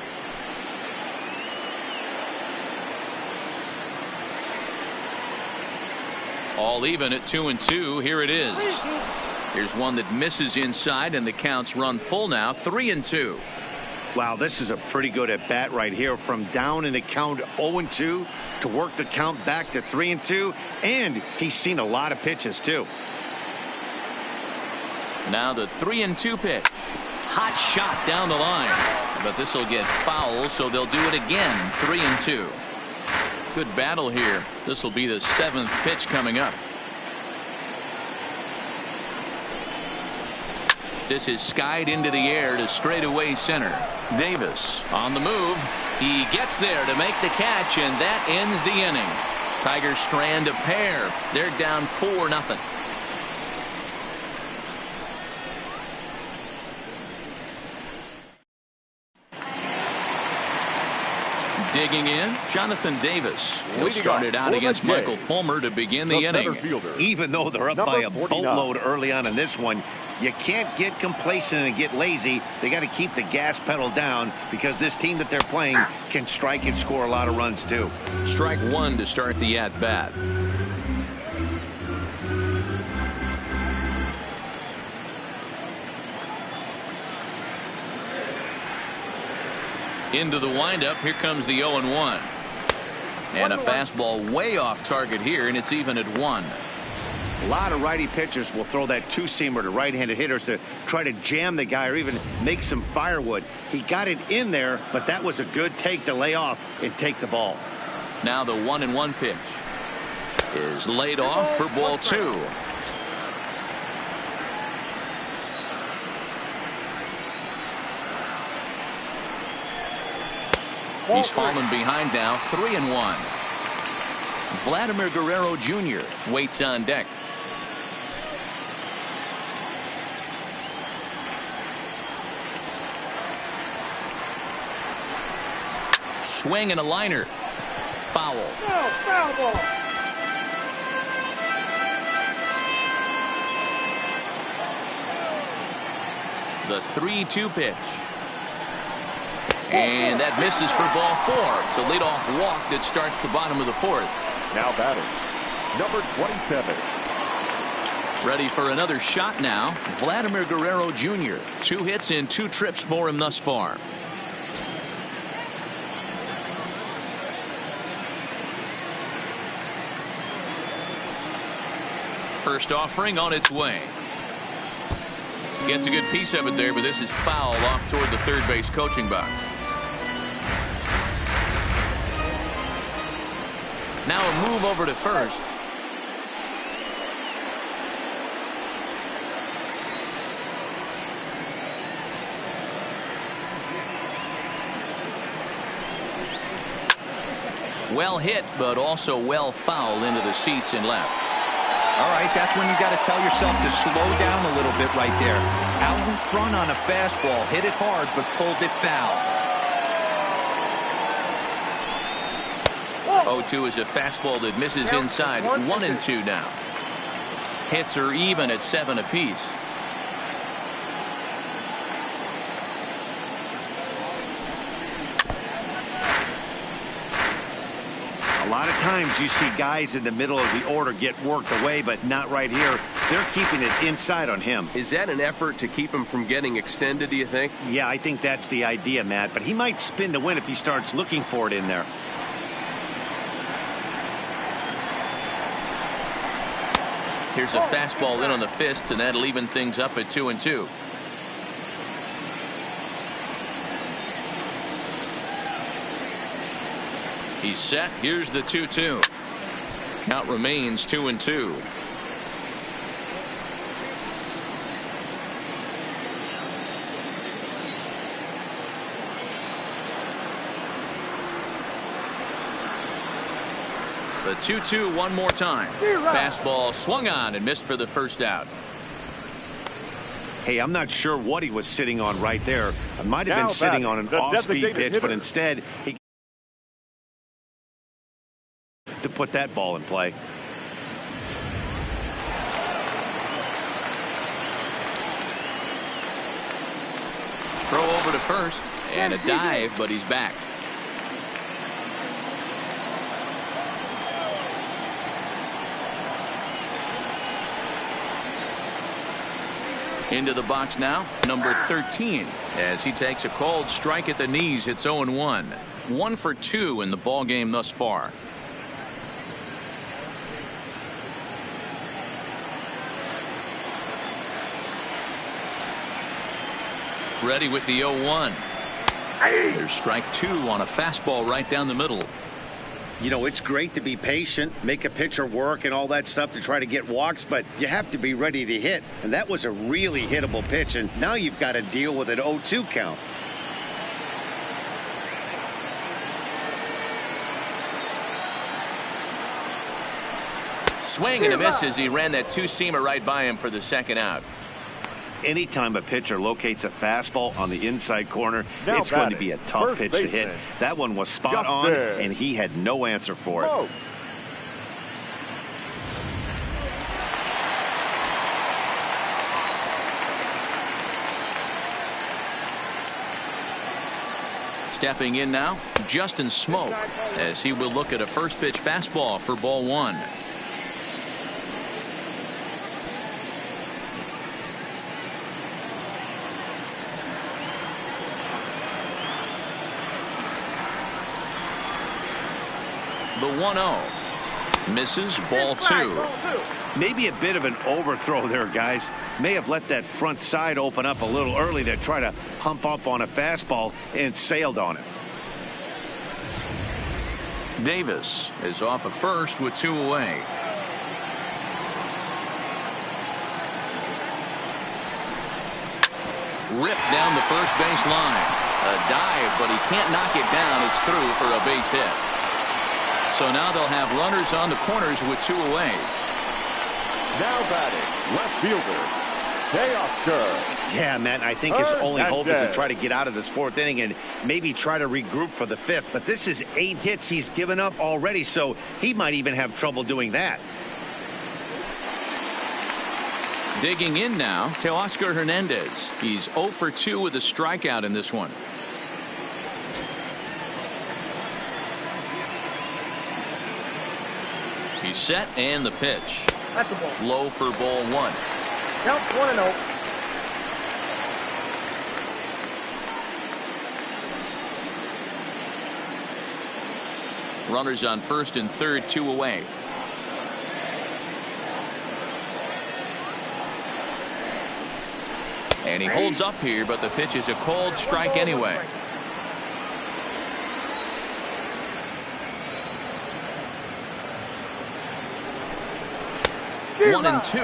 All even at 2-2. Here it is. Here's one that misses inside, and the count's run full now. 3-2. Wow, this is a pretty good at bat right here. From down in the count 0-2 to work the count back to 3-2, and he's seen a lot of pitches too. Now the 3-2 pitch. Hot shot down the line, but this will get foul, so they'll do it again. 3-2. Good battle here. This will be the 7th pitch coming up. This is skied into the air to straightaway center. Davis on the move. He gets there to make the catch, and that ends the inning. Tigers strand a pair. They're down 4-0. Digging in, Jonathan Davis. He'll start it out against Michael Fulmer to begin the inning. Even though they're up by a boatload early on in this one, you can't get complacent and get lazy. They got to keep the gas pedal down because this team that they're playing can strike and score a lot of runs too. Strike one to start the at bat. Into the windup. Here comes the 0-1. And a fastball way off target here, and it's even at 1. A lot of righty pitchers will throw that two-seamer to right-handed hitters to try to jam the guy or even make some firewood. He got it in there, but that was a good take to lay off and take the ball. Now the 1-1 pitch is laid off for ball 2. He's fallen behind now, 3-1. Vladimir Guerrero Jr. waits on deck. Swing and a liner. Foul. No, foul ball. The 3-2 pitch. And that misses for ball 4. So leadoff walk that starts the bottom of the 4th. Now batting, number 27. Ready for another shot now. Vladimir Guerrero Jr. 2 hits in 2 trips for him thus far. First offering on its way. Gets a good piece of it there, but this is foul off toward the third base coaching box. Now a move over to first. Well hit, but also well fouled into the seats and left. All right, that's when you got to tell yourself to slow down a little bit right there. Out in front on a fastball, hit it hard, but pulled it foul. 0-2 is a fastball that misses inside. 1-2 now. Hits are even at 7 apiece. A lot of times you see guys in the middle of the order get worked away, but not right here. They're keeping it inside on him. Is that an effort to keep him from getting extended, do you think? Yeah, I think that's the idea, Matt. But he might spin to win if he starts looking for it in there. Here's a fastball in on the fist, and that'll even things up at 2-2. He's set. Here's the 2-2. Count remains 2-2. The 2-2 one more time. Fastball swung on and missed for the first out. Hey, I'm not sure what he was sitting on right there. It might have been sitting on an off-speed pitch, but instead he to put that ball in play. Throw over to first and a dive, but he's back. Into the box now, number 13, as he takes a called strike at the knees. It's 0-1. 1 for 2 in the ball game thus far. Ready with the 0-1. There's strike 2 on a fastball right down the middle. You know, it's great to be patient, make a pitcher work and all that stuff to try to get walks, but you have to be ready to hit. And that was a really hittable pitch, and now you've got to deal with an 0-2 count. Swing and a miss as he ran that two-seamer right by him for the second out. Anytime a pitcher locates a fastball on the inside corner, it's going to be a tough pitch to hit. That one was spot on, and he had no answer for it. Stepping in now, Justin Smoak, as he will look at a first pitch fastball for ball 1. The 1-0. Misses, ball 2. Maybe a bit of an overthrow there, guys. May have let that front side open up a little early to try to pump up on a fastball and sailed on it. Davis is off at first with 2 away. Ripped down the first base line. A dive, but he can't knock it down. It's through for a base hit. So now they'll have runners on the corners with 2 away. Now batting, left fielder, Teoscar. Yeah, Matt, I think his only hope is to try to get out of this 4th inning and maybe try to regroup for the 5th. But this is 8 hits he's given up already, so he might even have trouble doing that. Digging in now, Teoscar Hernandez. He's 0 for 2 with a strikeout in this one. He's set, and the pitch. That's the ball. Low for ball 1. Count 1-0. Runners on first and third, 2 away. And he holds up here, but the pitch is a called strike anyway. One and 2.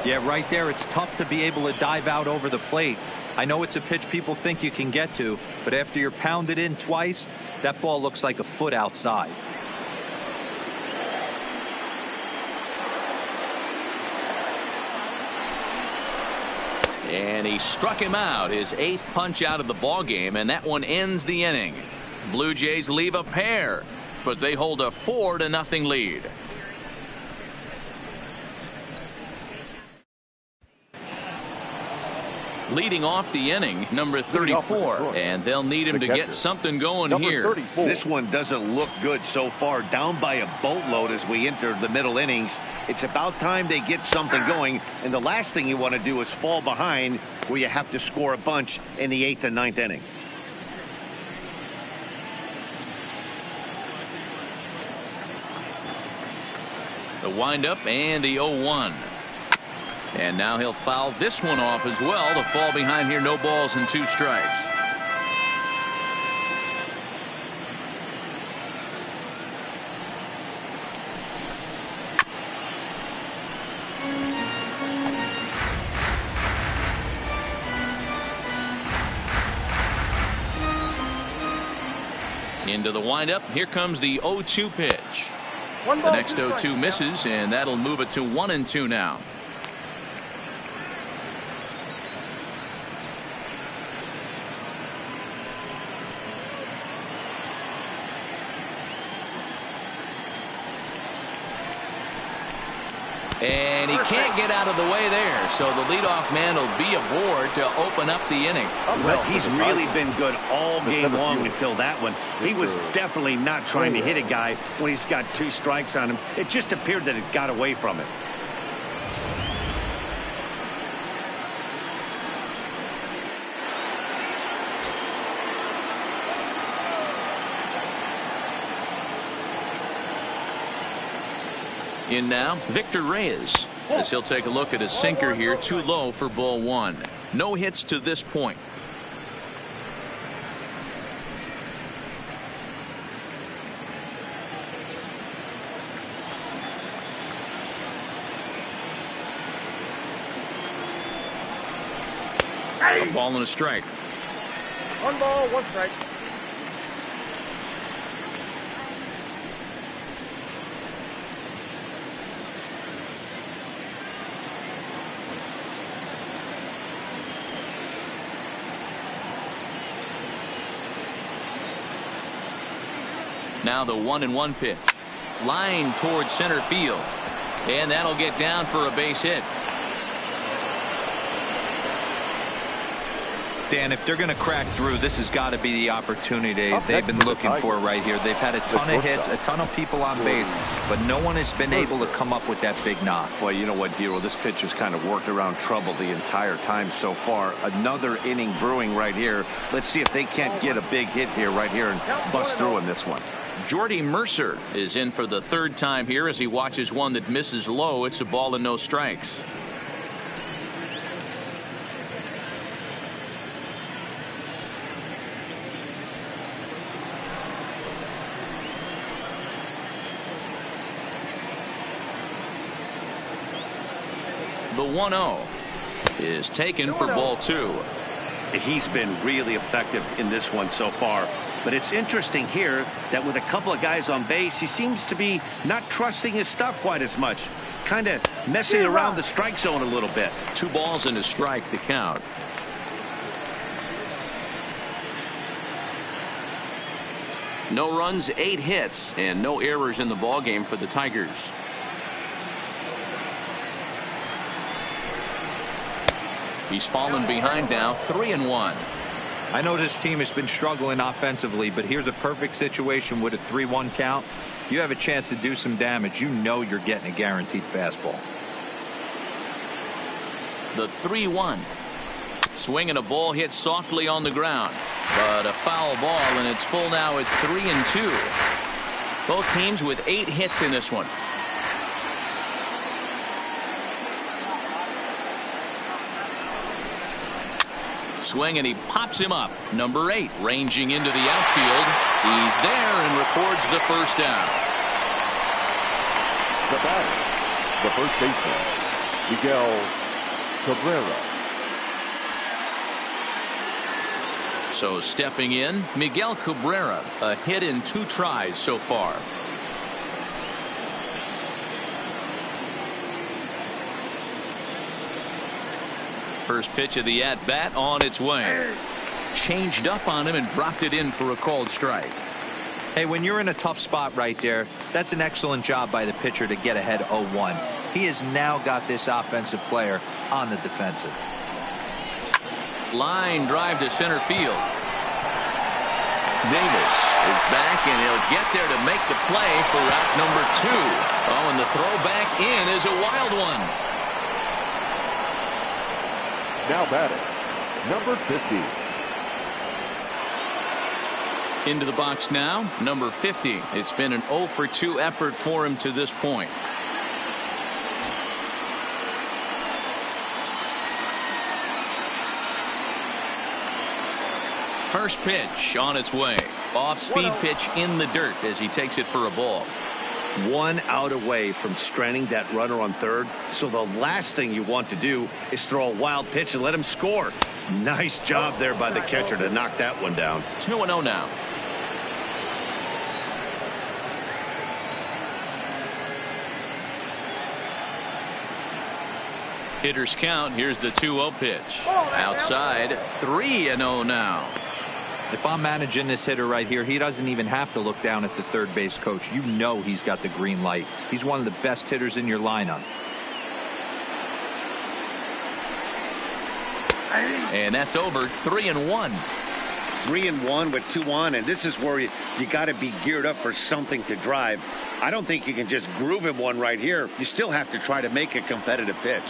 Yeah, right there. It's tough to be able to dive out over the plate. I know it's a pitch people think you can get to, but after you're pounded in twice, that ball looks like a foot outside. And he struck him out, his 8th punch out of the ball game, and that one ends the inning. Blue Jays leave a pair, but they hold a 4-0 lead. Leading off the inning, number 34, and they'll need him to get something going here. This one doesn't look good so far, down by a boatload as we enter the middle innings. It's about time they get something going, and the last thing you want to do is fall behind where you have to score a bunch in the 8th and 9th inning. The windup and the 0-1. And now he'll foul this one off as well to fall behind here. No balls and 2 strikes. Into the windup. Here comes the 0-2 pitch. The next 0-2 misses, and that'll move it to 1-2 now. And he can't get out of the way there, so the leadoff man will be aboard to open up the inning. Well, he's really been good all game long until that one. He was definitely not trying to hit a guy when he's got 2 strikes on him. It just appeared that it got away from him. In now, Victor Reyes, as he'll take a look at his sinker here, too low for ball 1. No hits to this point. A ball and a strike. 1 ball, 1 strike. Now the 1-1 pitch. Line towards center field. And that'll get down for a base hit. Dan, if they're going to crack through, this has got to be the opportunity they've been looking for right here. They've had a ton of hits, a ton of people on base, but no one has been able to come up with that big knock. Boy, you know what, Dero, this pitch has kind of worked around trouble the entire time so far. Another inning brewing right here. Let's see if they can't get a big hit here right here and bust through in this one. Jordy Mercer is in for the third time here as he watches one that misses low. It's a ball and no strikes. The 1-0 is taken for ball 2. He's been really effective in this one so far. But it's interesting here that with a couple of guys on base, he seems to be not trusting his stuff quite as much. Kind of messing around the strike zone a little bit. 2 balls and a strike to count. No runs, 8 hits, and no errors in the ballgame for the Tigers. He's fallen behind now, 3-1. I know this team has been struggling offensively, but here's a perfect situation with a 3-1 count. You have a chance to do some damage. You know you're getting a guaranteed fastball. The 3-1. Swinging a ball hit softly on the ground, but a foul ball, and it's full now at 3-2. Both teams with 8 hits in this one. Swing, and he pops him up. Number 8 ranging into the outfield. He's there and records the first down. The batter, the first baseman, Miguel Cabrera. So stepping in, Miguel Cabrera, a hit in 2 tries so far. First pitch of the at-bat on its way. Changed up on him and dropped it in for a called strike. Hey, when you're in a tough spot right there, that's an excellent job by the pitcher to get ahead 0-1. He has now got this offensive player on the defensive. Line drive to center field. Davis is back, and he'll get there to make the play for out number 2. Oh, and the throw back in is a wild one. Now batting, number 50. Into the box now, number 50. It's been an 0-for-2 effort for him to this point. First pitch on its way. Off-speed pitch in the dirt as he takes it for a ball. 1 out away from stranding that runner on third. So the last thing you want to do is throw a wild pitch and let him score. Nice job there by the catcher to knock that one down. 2-0 now. Hitters count. Here's the 2-0 pitch. Outside, 3-0 now. If I'm managing this hitter right here, he doesn't even have to look down at the third base coach. You know he's got the green light. He's one of the best hitters in your lineup. And that's over. 3-1. 3-1 with 2 on, and this is where you got to be geared up for something to drive. I don't think you can just groove him one right here. You still have to try to make a competitive pitch.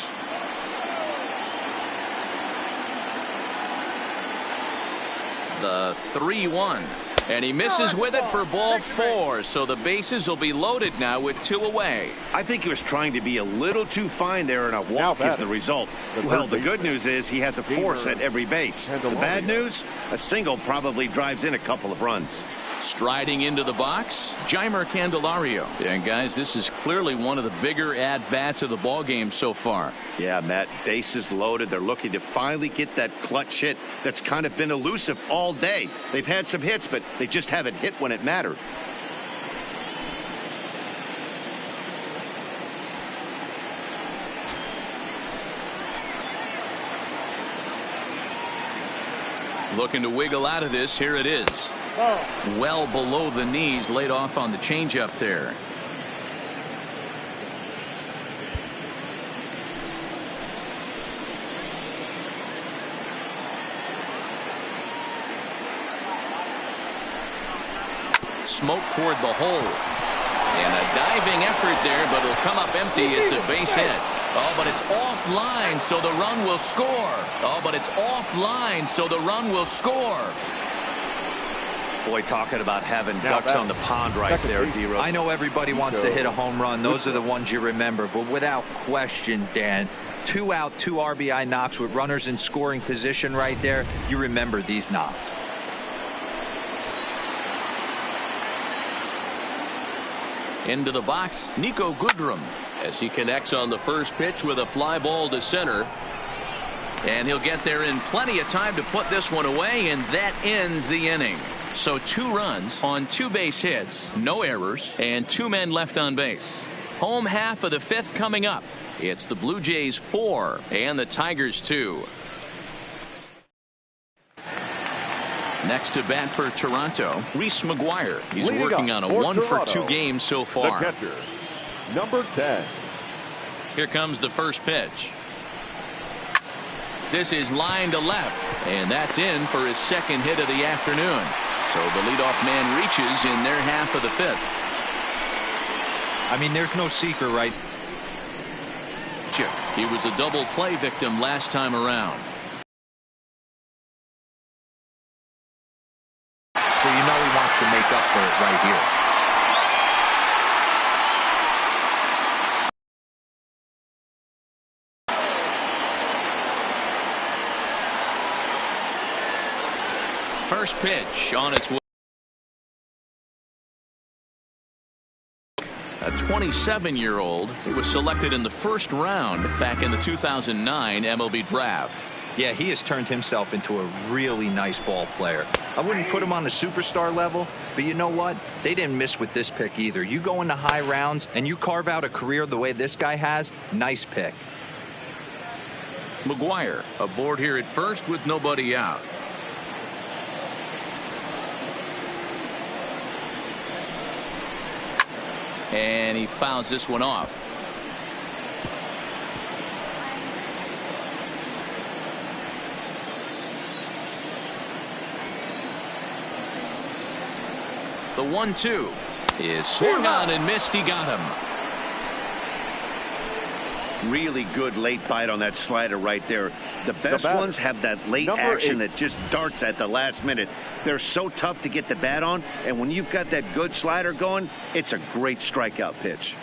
The 3-1, and he misses with it for ball 4. So the bases will be loaded now with 2 away. I think he was trying to be a little too fine there, and a walk is the result. Well, the good news is he has a force at every base. The bad news, a single probably drives in a couple of runs. Striding into the box, Jeimer Candelario. And guys, this is clearly one of the bigger at-bats of the ball game so far. Yeah, Matt, bases loaded. They're looking to finally get that clutch hit that's kind of been elusive all day. They've had some hits, but they just haven't hit when it mattered. Looking to wiggle out of this. Here it is. Well below the knees, laid off on the changeup there. Smoke toward the hole. And a diving effort there, but it'll come up empty. It's a base hit. Oh, but it's offline, so the run will score. Oh, but it's offline, so the run will score. Boy, talking about having ducks on the pond right there, D-Rose. I know everybody wants to hit a home run. Those are the ones you remember. But without question, Dan, 2 out, 2 RBI knocks with runners in scoring position right there. You remember these knocks. Into the box, Nico Goodrum, as he connects on the first pitch with a fly ball to center. And he'll get there in plenty of time to put this one away, and that ends the inning. So 2 runs on 2 base hits, no errors, and 2 men left on base. Home half of the 5th coming up. It's the Blue Jays 4 and the Tigers 2. Next to bat for Toronto, Reese McGuire. He's working on a 1-for-2 game so far. The catcher, number 10. Here comes the first pitch. This is line to left, and that's in for his 2nd hit of the afternoon. So the leadoff man reaches in their half of the 5th. I mean, there's no secret, right? He was a double play victim last time around. So you know he wants to make up for it right here. First pitch on its way. A 27-year-old who was selected in the 1st round back in the 2009 MLB draft. Yeah, he has turned himself into a really nice ball player. I wouldn't put him on the superstar level, but you know what? They didn't miss with this pick either. You go into high rounds and you carve out a career the way this guy has, nice pick. McGuire aboard here at first with nobody out. And he fouls this one off. The 1-2 is swung on and missed. He got him. Really good late bite on that slider right there. The best ones have that late action that just darts at the last minute. They're so tough to get the bat on, and when you've got that good slider going, it's a great strikeout pitch.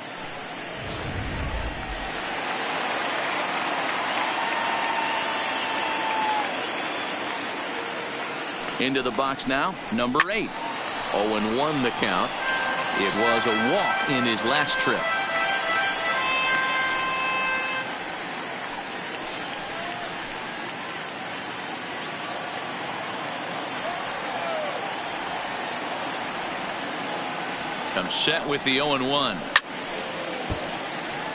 Into the box now, number 8. 0-1 the count. It was a walk in his last trip. Comes set with the 0-1.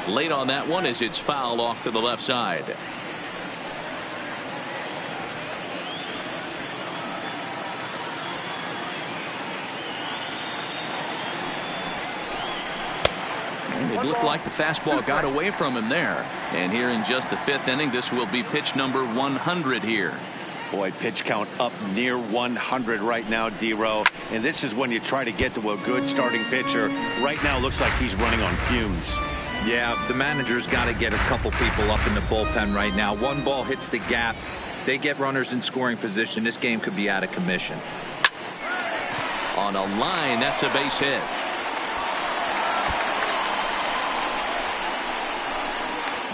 Late on that one as it's fouled off to the left side. It looked like the fastball got away from him there. And here in just the 5th inning, this will be pitch number 100 here. Boy, pitch count up near 100 right now, D-Row. And this is when you try to get to a good starting pitcher. Right now looks like he's running on fumes. Yeah, the manager's got to get a couple people up in the bullpen right now. One ball hits the gap. They get runners in scoring position. This game could be out of commission. On a line, that's a base hit.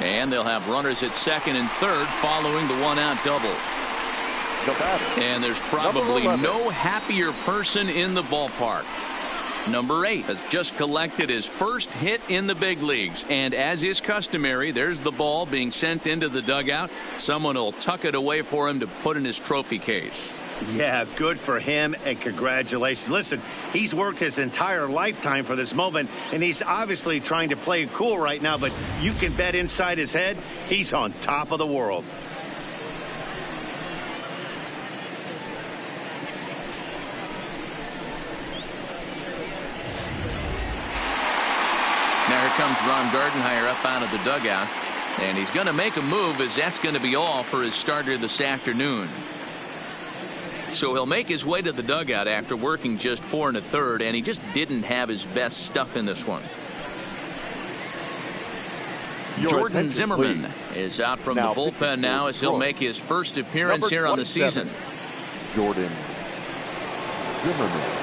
And they'll have runners at 2nd and 3rd following the 1-out double. And there's probably no happier person in the ballpark. Number 8 has just collected his first hit in the big leagues. And as is customary, there's the ball being sent into the dugout. Someone will tuck it away for him to put in his trophy case. Yeah, good for him, and congratulations. Listen, he's worked his entire lifetime for this moment, and he's obviously trying to play it cool right now, but you can bet inside his head, he's on top of the world. Now here comes Ron Gardenhire up out of the dugout, and he's going to make a move, as that's going to be all for his starter this afternoon. So he'll make his way to the dugout after working just 4 1/3, and he just didn't have his best stuff in this one. Jordan Zimmerman is out from the bullpen now as he'll make his first appearance here on the season. Jordan Zimmerman.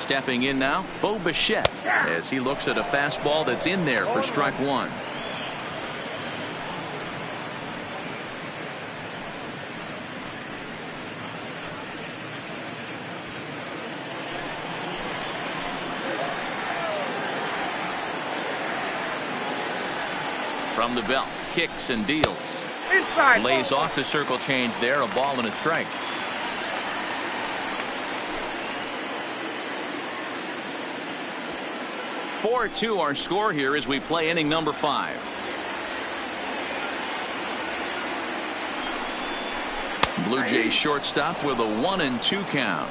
Stepping in now, Bo Bichette, as he looks at a fastball that's in there for strike one. From the belt, kicks and deals. Inside. Lays off the circle change there, a ball and a strike. 4-2 our score here as we play inning number 5. Blue Jays shortstop with a 1-2 count.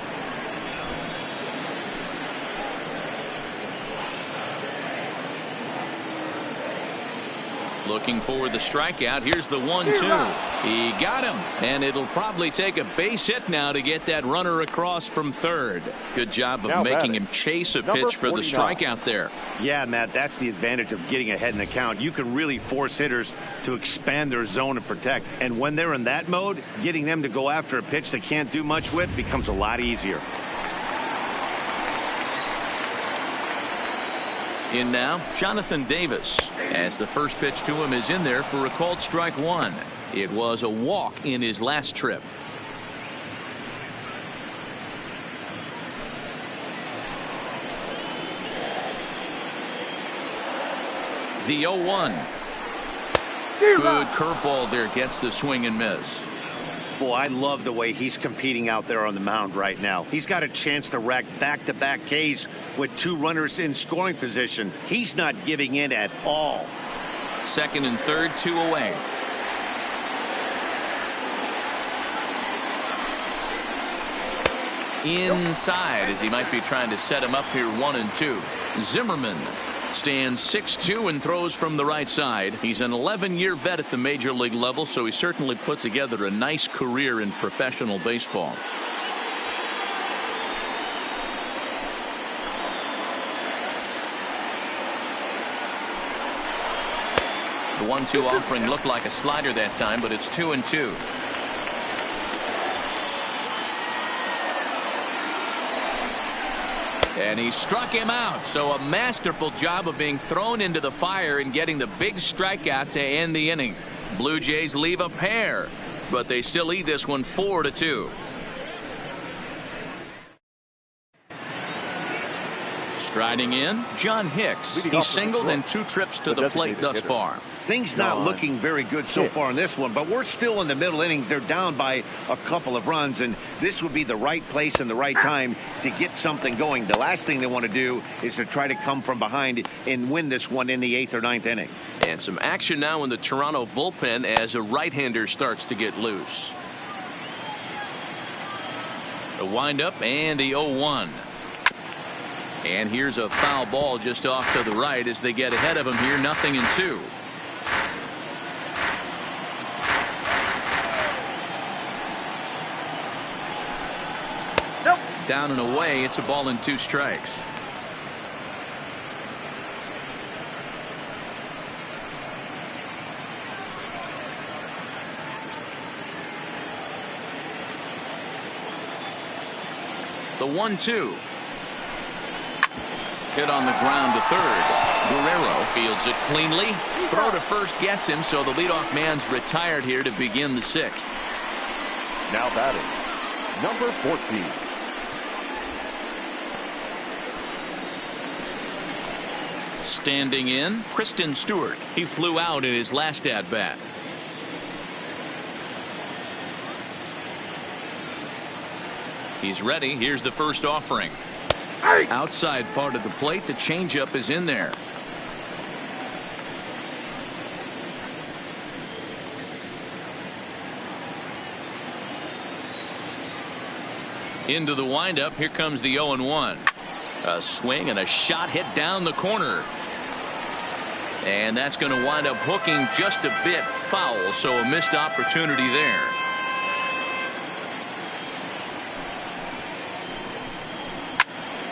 Looking for the strikeout. Here's the 1-2. He got him, and it'll probably take a base hit now to get that runner across from third. Good job of making him chase a pitch for the strikeout there. Yeah, Matt, that's the advantage of getting ahead in the count. You can really force hitters to expand their zone and protect. And when they're in that mode, getting them to go after a pitch they can't do much with becomes a lot easier. In now, Jonathan Davis, as the first pitch to him is in there for a called strike one. It was a walk in his last trip. The 0-1. Good curveball there, gets the swing and miss. Boy, I love the way he's competing out there on the mound right now. He's got a chance to rack back-to-back Ks with 2 runners in scoring position. He's not giving in at all. Second and third, 2 away. Inside, as he might be trying to set him up here, 1-2. Zimmerman stands 6'2" and throws from the right side. He's an 11-year vet at the major league level, so he certainly put together a nice career in professional baseball. The 1-2 offering looked like a slider that time, but it's 2-2. And he struck him out. So a masterful job of being thrown into the fire and getting the big strikeout to end the inning. Blue Jays leave a pair, but they still lead this one 4-2. Striding in, John Hicks. He's singled in 2 trips to the plate thus far. Things not looking very good so far in this one, but we're still in the middle innings. They're down by a couple of runs, and this would be the right place and the right time to get something going. The last thing they want to do is to try to come from behind and win this one in the 8th or 9th inning. And some action now in the Toronto bullpen as a right-hander starts to get loose. The windup and the 0-1. And here's a foul ball just off to the right as they get ahead of him here, 0-2. Down and away, it's a ball and 2 strikes. The 1-2. Hit on the ground to third. Guerrero fields it cleanly. Throw to first gets him, so the leadoff man's retired here to begin the 6th. Now batting, number 14. Standing in, Kristen Stewart. He flew out in his last at-bat. He's ready. Here's the first offering. Outside part of the plate, the changeup is in there. Into the windup, here comes the 0-1. A swing and a shot hit down the corner. And that's going to wind up hooking just a bit foul, so a missed opportunity there.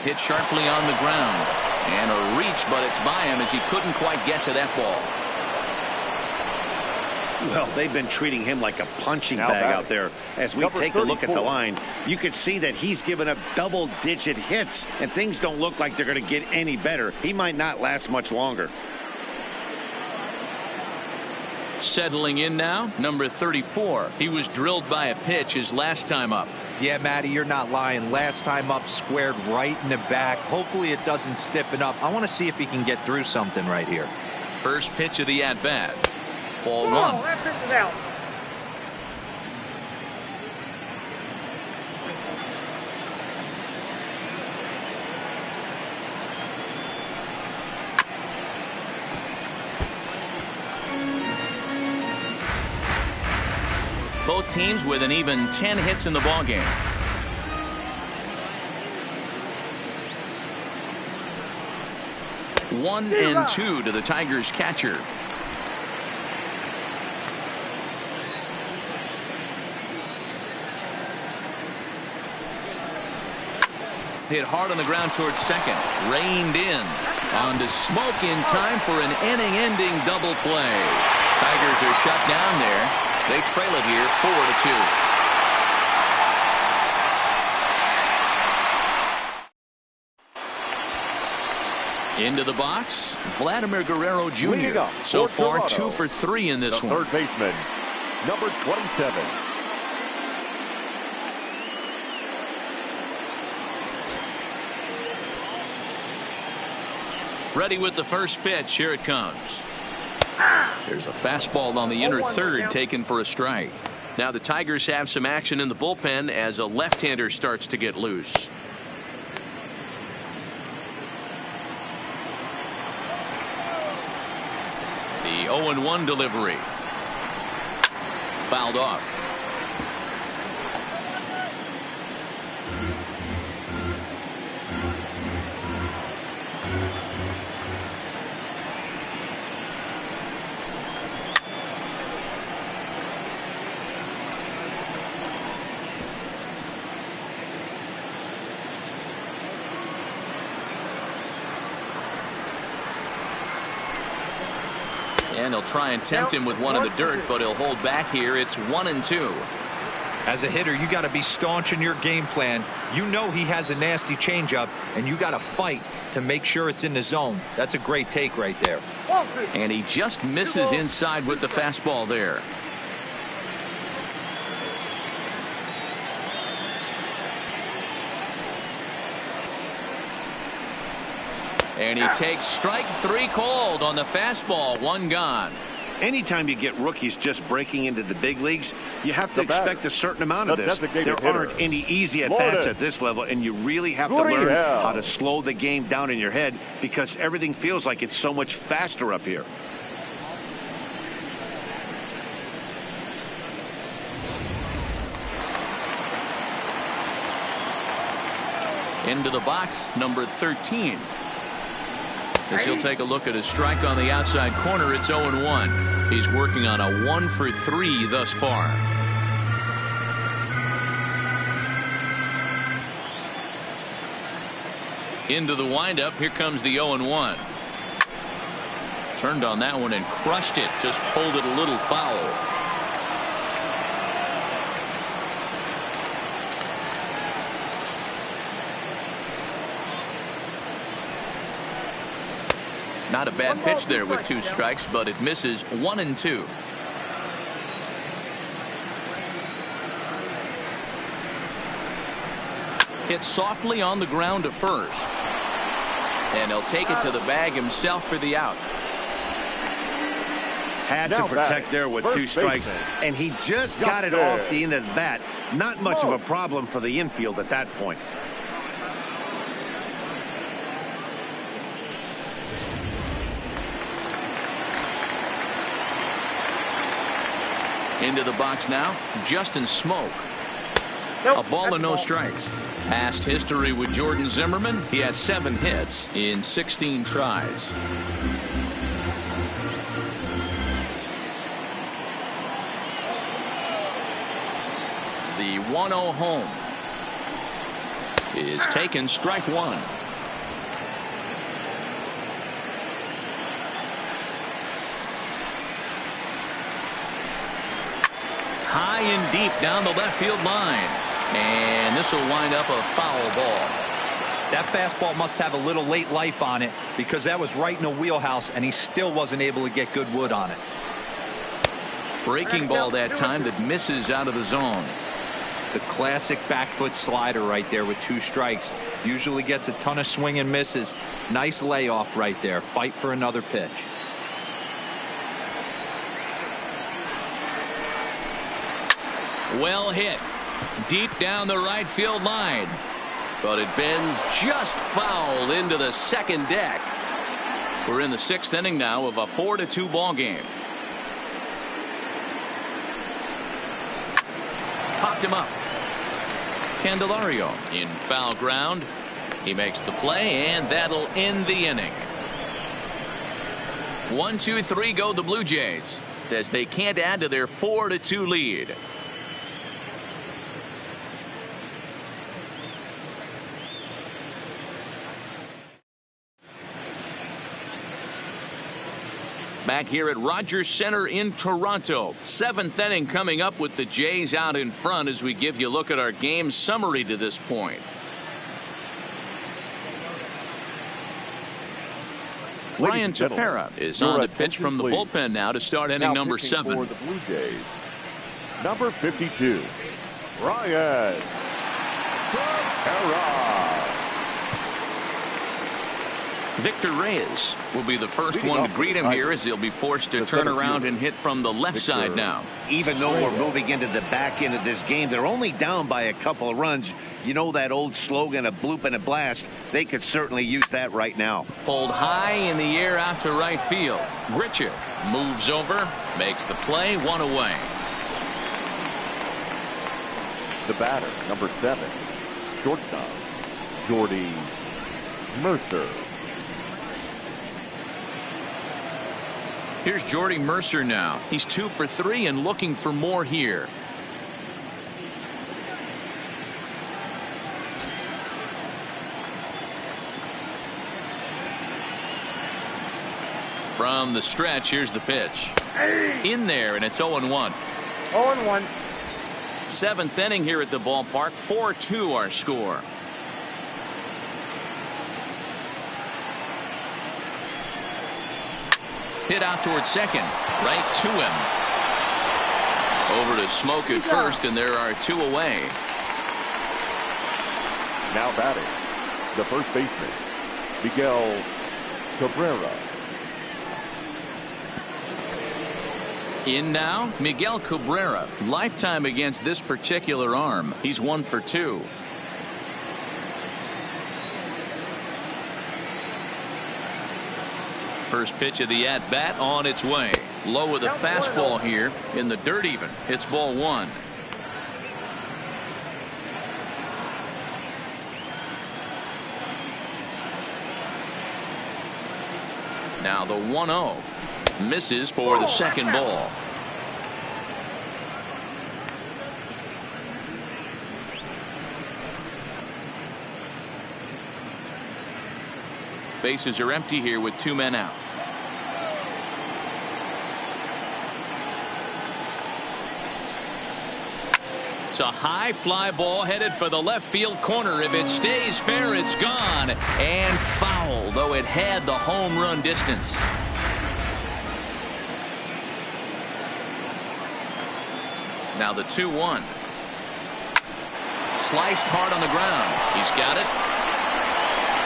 hit sharply on the ground. And a reach, but it's by him as he couldn't quite get to that ball. Well, they've been treating him like a punching bag out there. As we take a look at the line, you can see that he's given up double-digit hits, and things don't look like they're going to get any better. He might not last much longer. Settling in now, number 34. He was drilled by a pitch his last time up. Yeah, Matty, you're not lying. Last time up, squared right in the back. Hopefully it doesn't stiffen up. I want to see if he can get through something right here. First pitch of the at-bat. Ball one. That pitch is out. Both teams with an even 10 hits in the ballgame. One and two to the Tigers catcher. Hit hard on the ground towards second. Reined in. On to Smoke in time for an inning-ending double play. Tigers are shut down there. They trail it here 4-2. Into the box, Vladimir Guerrero Jr. So far, 2 for 3 in this one. Third baseman, number 27. Ready with the first pitch. Here it comes. There's a fastball on the inner third taken for a strike. Now the Tigers have some action in the bullpen as a left-hander starts to get loose. The 0-1 delivery. Fouled off. And he'll try and tempt him with one in the dirt, but he'll hold back here. It's 1-2. As a hitter, you got to be staunch in your game plan. You know he has a nasty changeup, and you got to fight to make sure it's in the zone. That's a great take right there. And he just misses inside with the fastball there. And he takes strike 3 called on the fastball. 1 gone. Anytime you get rookies just breaking into the big leagues, you have to expect a certain amount of this. There aren't any easy at-bats at this level, and you really have to learn how to slow the game down in your head because everything feels like it's so much faster up here. Into the box, number 13. As he'll take a look at his strike on the outside corner, it's 0-1. He's working on a 1 for 3 thus far. Into the windup. Here comes the 0-1. Turned on that one and crushed it. Just pulled it a little foul. Not a bad pitch there with 2 strikes, but it misses. 1-2. Hit softly on the ground to first. And he'll take it to the bag himself for the out. Had to protect there with 2 strikes, and he just got it off the end of the bat. Not much of a problem for the infield at that point. Into the box now, Justin Smoke. A ball and no strikes. Past history with Jordan Zimmerman. He has 7 hits in 16 tries. The 1-0 home. is taken, strike one. High and deep down the left field line. And this will wind up a foul ball. That fastball must have a little late life on it, because that was right in the wheelhouse and he still wasn't able to get good wood on it. Breaking ball that time that misses out of the zone. The classic back foot slider right there with 2 strikes. Usually gets a ton of swing and misses. Nice layoff right there. Fight for another pitch. Well hit. Deep down the right field line. But it bends just foul into the second deck. We're in the 6th inning now of a 4-2 ball game. Popped him up. Candelario in foul ground. He makes the play, and that'll end the inning. 1-2-3 go the Blue Jays as they can't add to their 4-2 lead. Back here at Rogers Center in Toronto. 7th inning coming up with the Jays out in front as we give you a look at our game summary to this point. Ryan Tepera is on the pitch from the bullpen now to start inning number 7. For the Blue Jays, number 52, Ryan Tepera. Victor Reyes will be the first one to greet him here as he'll be forced to turn around and hit from the left side now. Even though we're moving into the back end of this game, they're only down by a couple of runs. You know that old slogan, a bloop and a blast. They could certainly use that right now. Pulled high in the air out to right field. Grichuk moves over, makes the play, 1 away. The batter, number 7, shortstop, Jordy Mercer. Here's Jordy Mercer now. He's 2 for 3 and looking for more here. From the stretch, here's the pitch. In there, and it's 0-1. 0-1. 7th inning here at the ballpark. 4-2 our score. Hit out towards second. Right to him. Over to Smoke at first, and there are 2 away. Now batting, the first baseman, Miguel Cabrera. In now, Miguel Cabrera. Lifetime against this particular arm. He's 1 for 2. First pitch of the at-bat on its way. Low with a fastball here in the dirt even. It's ball 1. Now the 1-0. Misses for the second ball. Bases are empty here with 2 men out. It's a high fly ball headed for the left field corner. If it stays fair, it's gone. And foul, though it had the home run distance. Now the 2-1. Sliced hard on the ground. He's got it.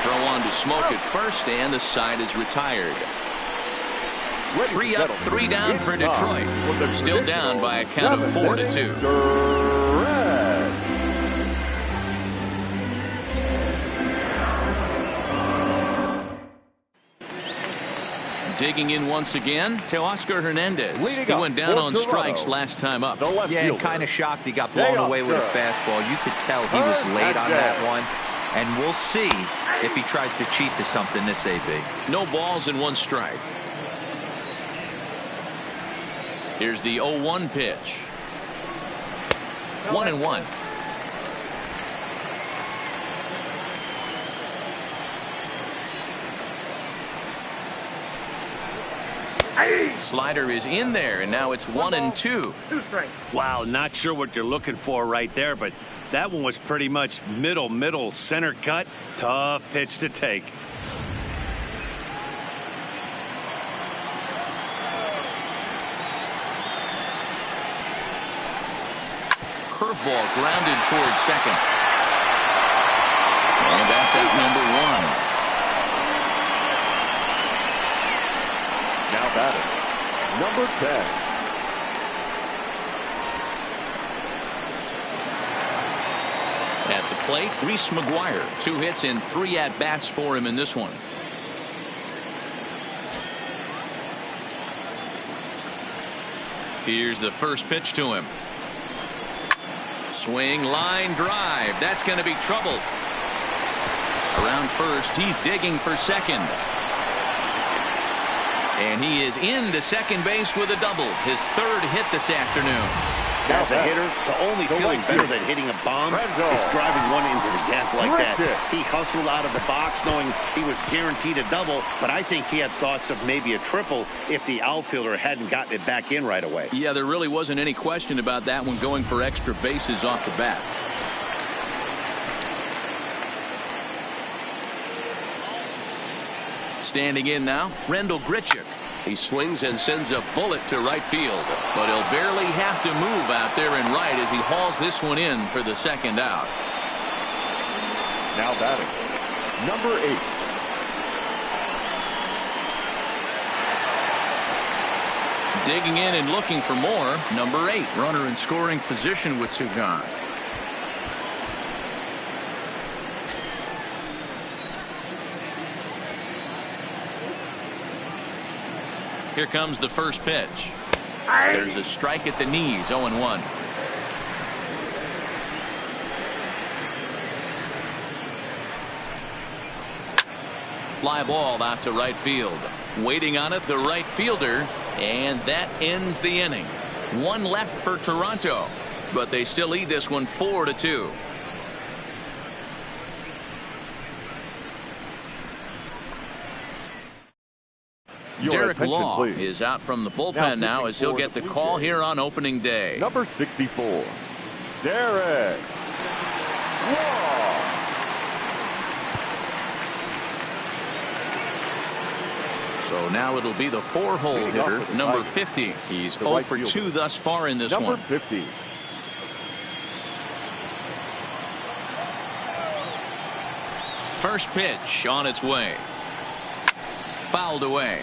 Throw on to Smoke at first, and the side is retired. 3 up, 3 down for Detroit. Still down by a count of 4-2. Digging in once again, Teoscar Hernandez. He went down on strikes last time up. Yeah, kind of shocked he got blown away with a fastball. You could tell he was late on that one. And we'll see if he tries to cheat to something this AB. No balls and 1 strike. Here's the 0-1 pitch. 1-1. Slider is in there, and now it's 1-2. 2 strikes. Wow, not sure what you're looking for right there, but that one was pretty much middle, center cut. Tough pitch to take. Curveball grounded towards second. And that's out number 1. Now batting, number 10. At the plate, Reese McGuire. 2 hits and 3 at-bats for him in this one. Here's the first pitch to him. Swing, line, drive. That's going to be trouble. Around first, he's digging for second. And he is into second base with a double. His 3rd hit this afternoon. As a hitter, the only feeling better than hitting a bomb is driving one into the gap like that. He hustled out of the box knowing he was guaranteed a double, but I think he had thoughts of maybe a triple if the outfielder hadn't gotten it back in right away. Yeah, there really wasn't any question about that one, going for extra bases off the bat. Standing in now, Randall Grichuk. He swings and sends a bullet to right field. But he'll barely have to move out there in right as he hauls this one in for the second out. Now batting, number 8. Digging in and looking for more, number 8. Runner in scoring position with 2 gone. Here comes the first pitch. There's a strike at the knees, 0-1. Fly ball out to right field. Waiting on it, the right fielder, and that ends the inning. 1 left for Toronto, but they still lead this one 4-2. Derek Law please. is out from the bullpen now as he'll get the call here on opening day. Number 64, Derek Law. So now it'll be the 4-hole hitter, number 50. He's 0 for 2 thus far in this one. Number 50. First pitch on its way. Fouled away.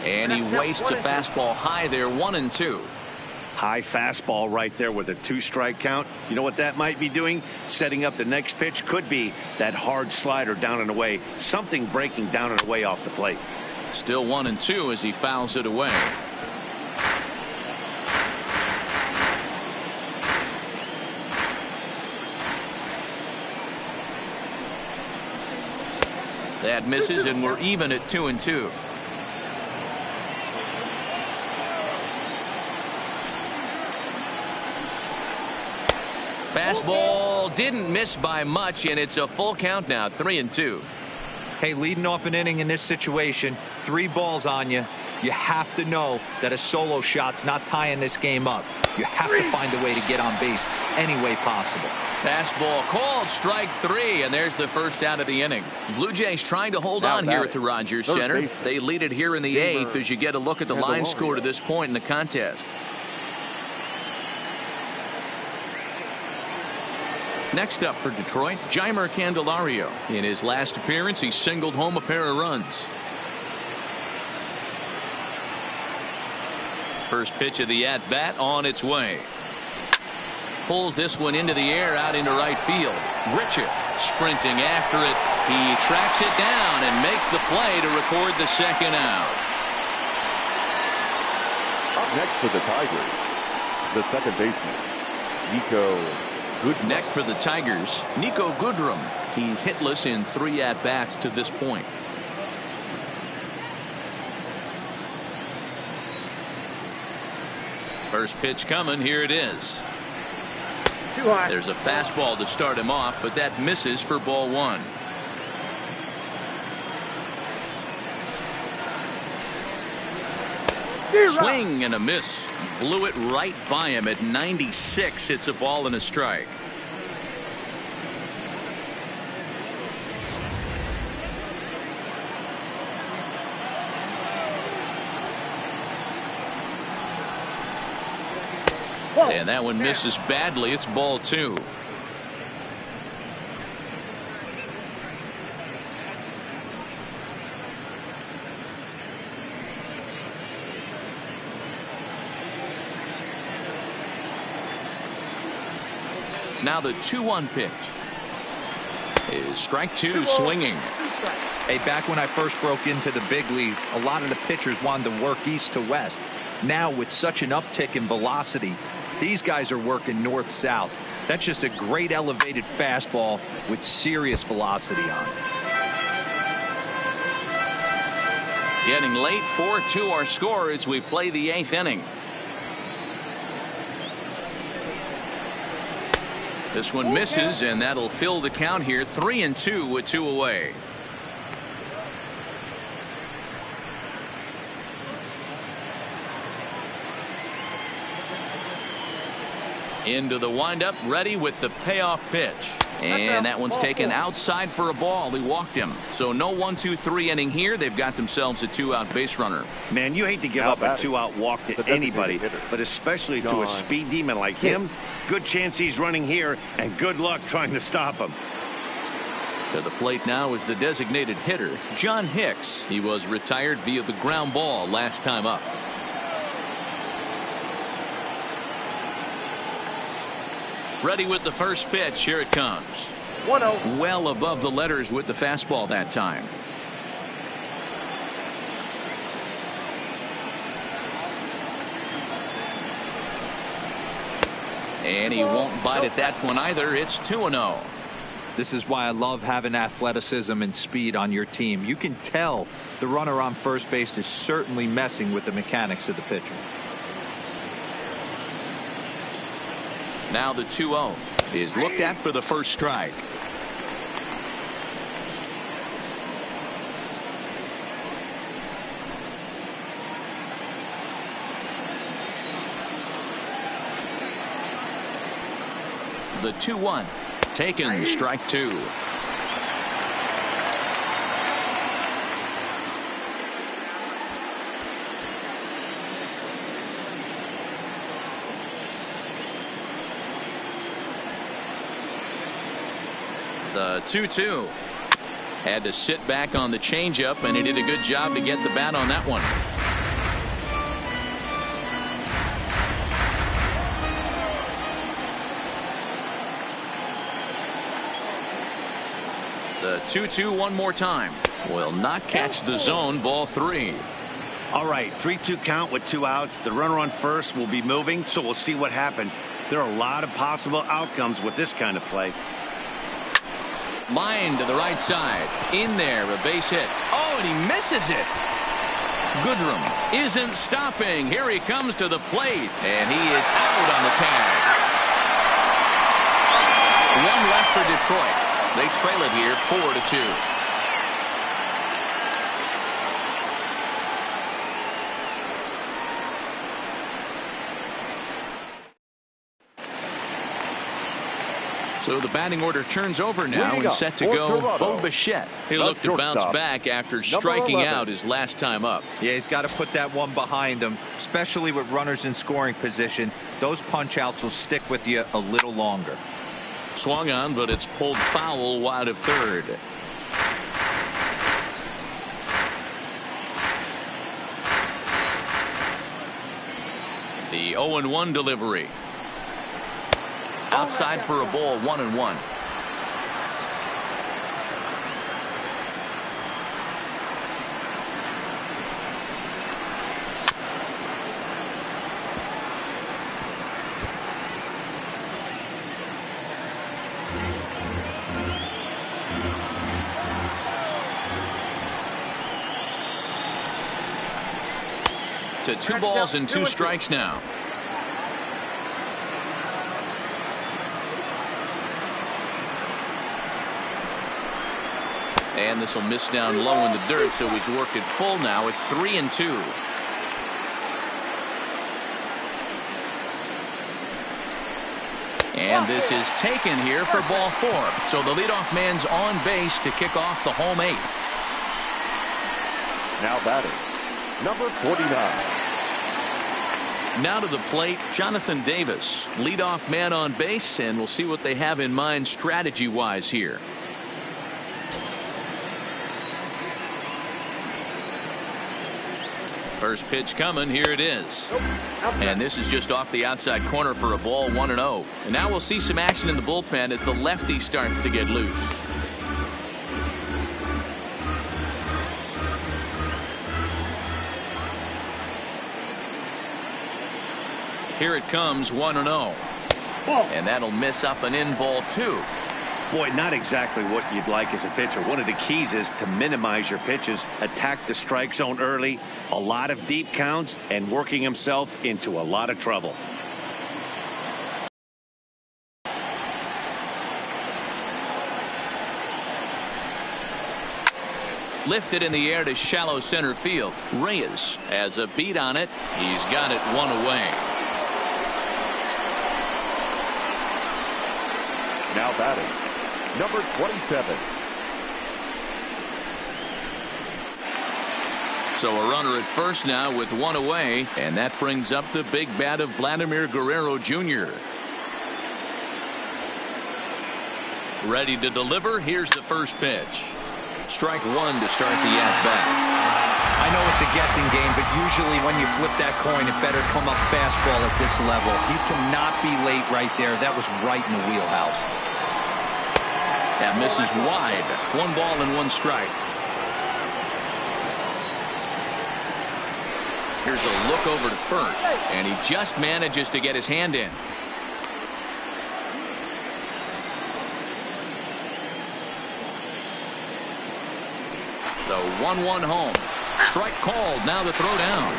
And he wastes a fastball high there, 1-2. High fastball right there with a 2-strike count. You know what that might be doing? Setting up the next pitch. Could be that hard slider down and away. Something breaking down and away off the plate. Still 1-2 as he fouls it away. That misses, and we're even at 2-2. Fastball didn't miss by much, and it's a full count now, 3-2. Hey, leading off an inning in this situation, 3 balls on you. You have to know that a solo shot's not tying this game up. You have to find a way to get on base any way possible. Fastball called, strike 3, and there's the first out of the inning. Blue Jays trying to hold on here at the Rogers Center. They lead it here in the 8th as you get a look at the line score to this point in the contest. Next up for Detroit, Jeimer Candelario. In his last appearance, he singled home a pair of runs. First pitch of the at-bat on its way. Pulls this one into the air out into right field. Grichuk sprinting after it. He tracks it down and makes the play to record the second out. Up next for the Tigers, the second baseman, Nico Goodrum. Next for the Tigers, Nico Goodrum. He's hitless in 3 at-bats to this point. First pitch coming. Here it is. Too high. There's a fastball to start him off, but that misses for ball 1. Swing and a miss. Blew it right by him at 96. It's a ball and a strike. And that one misses badly. It's ball 2. Now the 2-1 pitch is strike 2, swinging. Hey, back when I first broke into the big leagues, a lot of the pitchers wanted to work east to west. Now with such an uptick in velocity, these guys are working north-south. That's just a great elevated fastball with serious velocity on it. Getting late, 4-2 our score as we play the 8th inning. This one misses, and that'll fill the count here. 3-2 with 2 away. Into the windup, ready with the payoff pitch. And that one's taken outside for a ball. He walked him. So no 1-2-3 inning here. They've got themselves a 2-out base runner. Man, you hate to give up a 2-out walk to anybody, but especially to a speed demon like him. Good chance he's running here, and good luck trying to stop him. To the plate now is the designated hitter, John Hicks. He was retired via the ground ball last time up. Ready with the first pitch. Here it comes. 1-0. Well above the letters with the fastball that time. And he won't bite at that one either. It's 2-0. This is why I love having athleticism and speed on your team. You can tell the runner on first base is certainly messing with the mechanics of the pitcher. Now the 2-0 is looked at for the first strike. The 2-1 taken, strike 2. The 2-2 had to sit back on the changeup, and he did a good job to get the bat on that one. The 2-2 one more time. Will not catch the zone. Ball 3. All right, 3-2 count with 2 outs. The runner on first will be moving, so we'll see what happens. There are a lot of possible outcomes with this kind of play. Line to the right side. In there, a base hit. Oh, and he misses it. Goodrum isn't stopping. Here he comes to the plate, and he is out on the tag. 1 left for Detroit. They trail it here 4-2. So the batting order turns over now and set to go. Bo Bichette. He'll look to bounce back after striking out his last time up. Yeah, he's got to put that one behind him, especially with runners in scoring position. Those punch outs will stick with you a little longer. Swung on, but it's pulled foul wide of third. The 0-1 delivery. Outside for a ball, 1-1. To 2 balls and 2 strikes now. And this will miss down low in the dirt, so he's worked it full now at 3-2. And this is taken here for ball 4. So the leadoff man's on base to kick off the home 8th. Now batting, number 49. Now to the plate, Jonathan Davis, leadoff man on base, and we'll see what they have in mind strategy-wise here. First pitch coming, here it is. And this is just off the outside corner for a ball, 1-0. And now we'll see some action in the bullpen as the lefty starts to get loose. Here it comes, 1-0. And that'll miss up and in, ball 2. Boy, not exactly what you'd like as a pitcher. One of the keys is to minimize your pitches, attack the strike zone early, a lot of deep counts, and working himself into a lot of trouble. Lifted in the air to shallow center field. Reyes has a beat on it. He's got it 1 away. Now batting, number 27. So a runner at first now with 1 away, and that brings up the big bat of Vladimir Guerrero Jr. Ready to deliver. Here's the first pitch. Strike 1 to start the at-bat. I know it's a guessing game, but usually when you flip that coin, it better come up fastball at this level. You cannot be late right there. That was right in the wheelhouse. That misses wide. 1 ball and 1 strike. Here's a look over to first, and he just manages to get his hand in. The 1-1 home. Strike called. Now the throw down.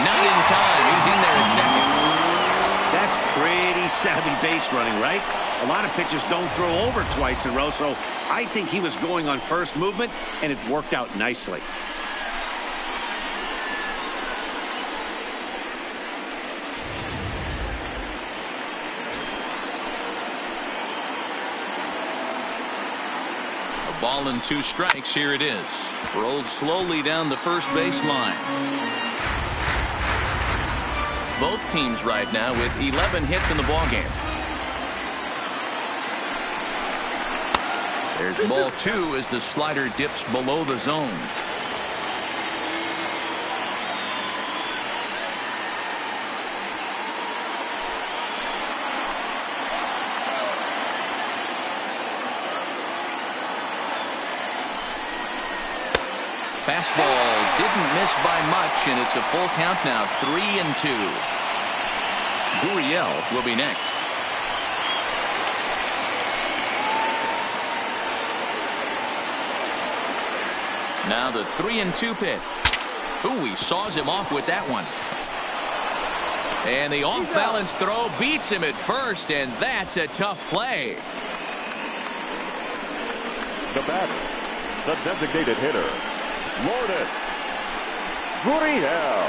Not in time. He's in there at second. That's pretty savvy base running, right? A lot of pitchers don't throw over twice in a row, so I think he was going on first movement, and it worked out nicely. A ball and 2 strikes. Here it is. Rolled slowly down the first baseline. Both teams right now with 11 hits in the ballgame. There's ball 2 as the slider dips below the zone. Fastball didn't miss by much, and it's a full count now, 3-2. Gurriel will be next. Now the 3-2 pitch. Ooh, he saws him off with that one. And the off-balance throw beats him at first, and that's a tough play. The batter, the designated hitter, Lourdes Gurriel.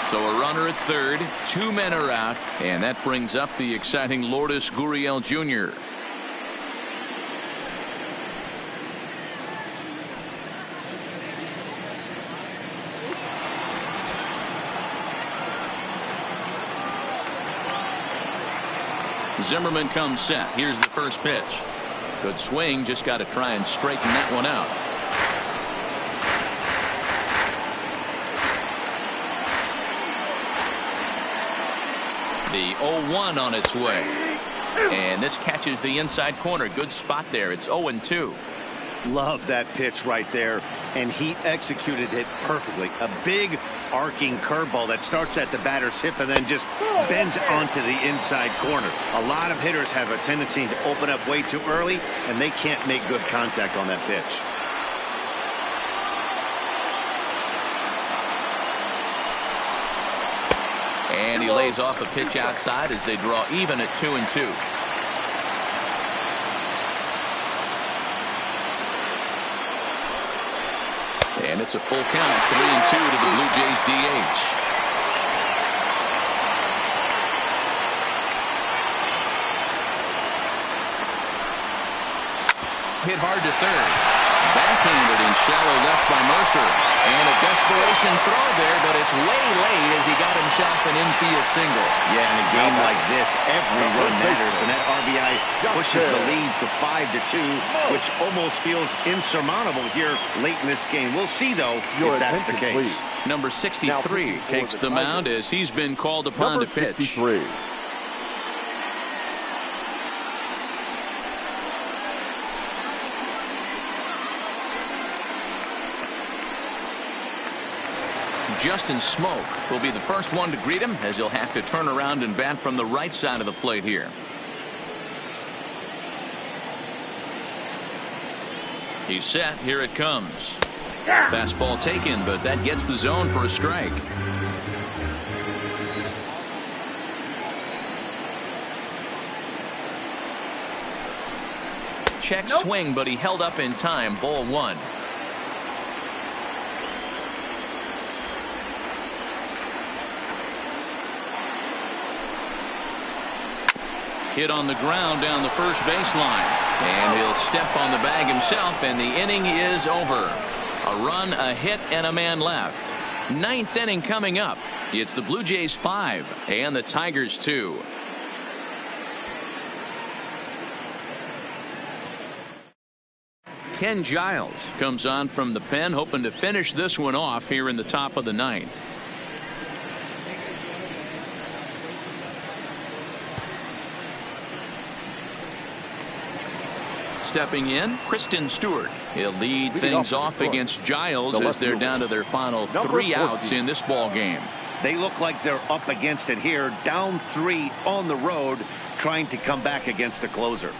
So a runner at third, 2 men are out, and that brings up the exciting Lourdes Gurriel Jr. Zimmerman comes set. Here's the first pitch. Good swing. Just got to try and straighten that one out. The 0-1 on its way. And this catches the inside corner. Good spot there. It's 0-2. Love that pitch right there, and he executed it perfectly. A big arcing curveball that starts at the batter's hip and then just bends onto the inside corner. A lot of hitters have a tendency to open up way too early, and they can't make good contact on that pitch. And he lays off a pitch outside as they draw even at 2-2. And it's a full count, 3-2 to the Blue Jays DH. Hit hard to third. Backhanded in shallow left by Mercer. And a desperation throw there, but it's way late as he got himself an infield single. Yeah, in a game like this, every run matters, and that RBI pushes the lead to 5-2, which almost feels insurmountable here late in this game. We'll see, though, if that's the case. Number 63 takes the mound as he's been called upon to pitch. 63. Justin Smoke will be the first one to greet him as he'll have to turn around and bat from the right side of the plate here. He's set. Here it comes. Fastball taken, but that gets the zone for a strike. Check swing, but he held up in time. Ball one. Hit on the ground down the first baseline. And he'll step on the bag himself, and the inning is over. A run, a hit, and a man left. Ninth inning coming up. It's the Blue Jays 5 and the Tigers 2. Ken Giles comes on from the pen, hoping to finish this one off here in the top of the ninth. Stepping in, Kristen Stewart. He'll lead things off against Giles as they're down to their final 3 outs in this ball game. They look like they're up against it here, down 3 on the road, trying to come back against a closer.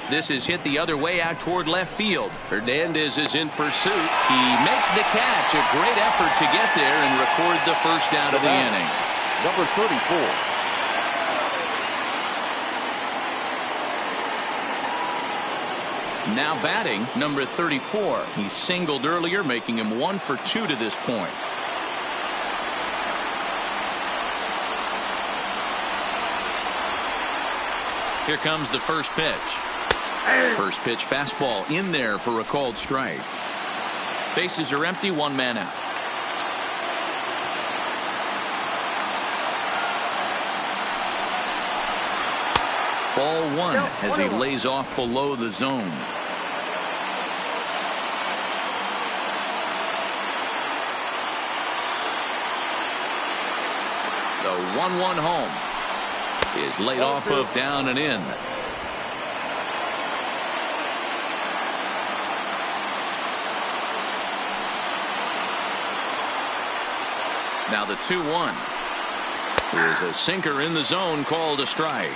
This is hit the other way out toward left field. Hernandez is in pursuit. He makes the catch. A great effort to get there and record the first out of the inning. Number 34. Now batting, number 34. He singled earlier, making him 1 for 2 to this point. Here comes the first pitch. First pitch fastball in there for a called strike. Bases are empty, 1 man out. Ball 1 as he lays off below the zone. The 1-1 home is laid off of down and in. Now the 2-1. Here's a sinker in the zone, called a strike.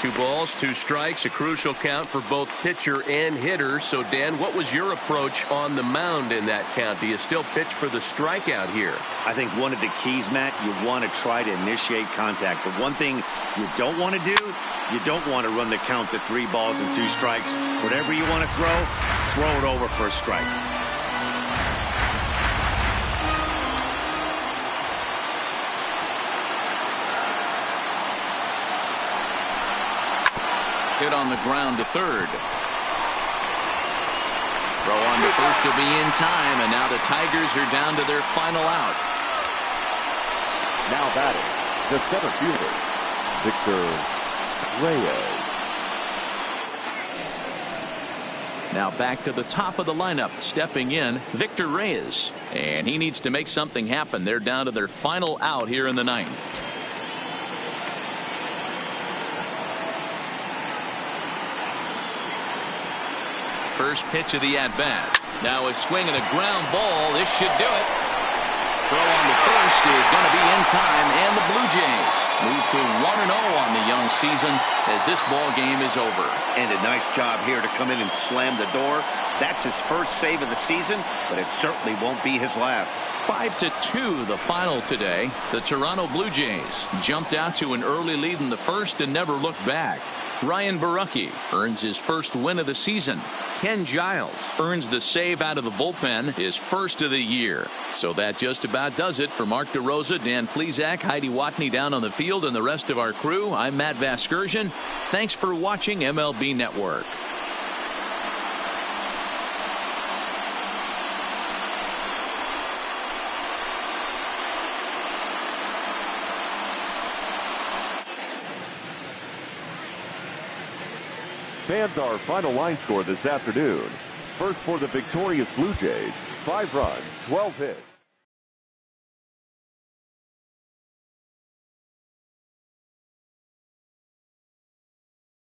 2 balls, 2 strikes, a crucial count for both pitcher and hitter. So, Dan, what was your approach on the mound in that count? Do you still pitch for the strikeout here? I think one of the keys, Matt, you want to try to initiate contact. But one thing you don't want to do, you don't want to run the count to 3 balls and 2 strikes. Whatever you want to throw it over for a strike. Hit on the ground to third. Throw on to first to be in time, and now the Tigers are down to their final out. Now batting, the center fielder, Victor Reyes. Now back to the top of the lineup, stepping in, Victor Reyes. And he needs to make something happen. They're down to their final out here in the ninth. First pitch of the at-bat. Now a swing and a ground ball. This should do it. throw on the first is going to be in time, and the Blue Jays move to 1-0 on the young season as this ball game is over. And a nice job here to come in and slam the door. That's his first save of the season, but it certainly won't be his last. 5-2 the final today. The Toronto Blue Jays jumped out to an early lead in the first and never looked back. Ryan Borucki earns his first win of the season. Ken Giles earns the save out of the bullpen, his first of the year. So that just about does it for Mark DeRosa, Dan Plesac, Heidi Watney down on the field, and the rest of our crew. I'm Matt Vasgersian. Thanks for watching MLB Network. Fans, our final line score this afternoon. First for the victorious Blue Jays, 5 runs, 12 hits.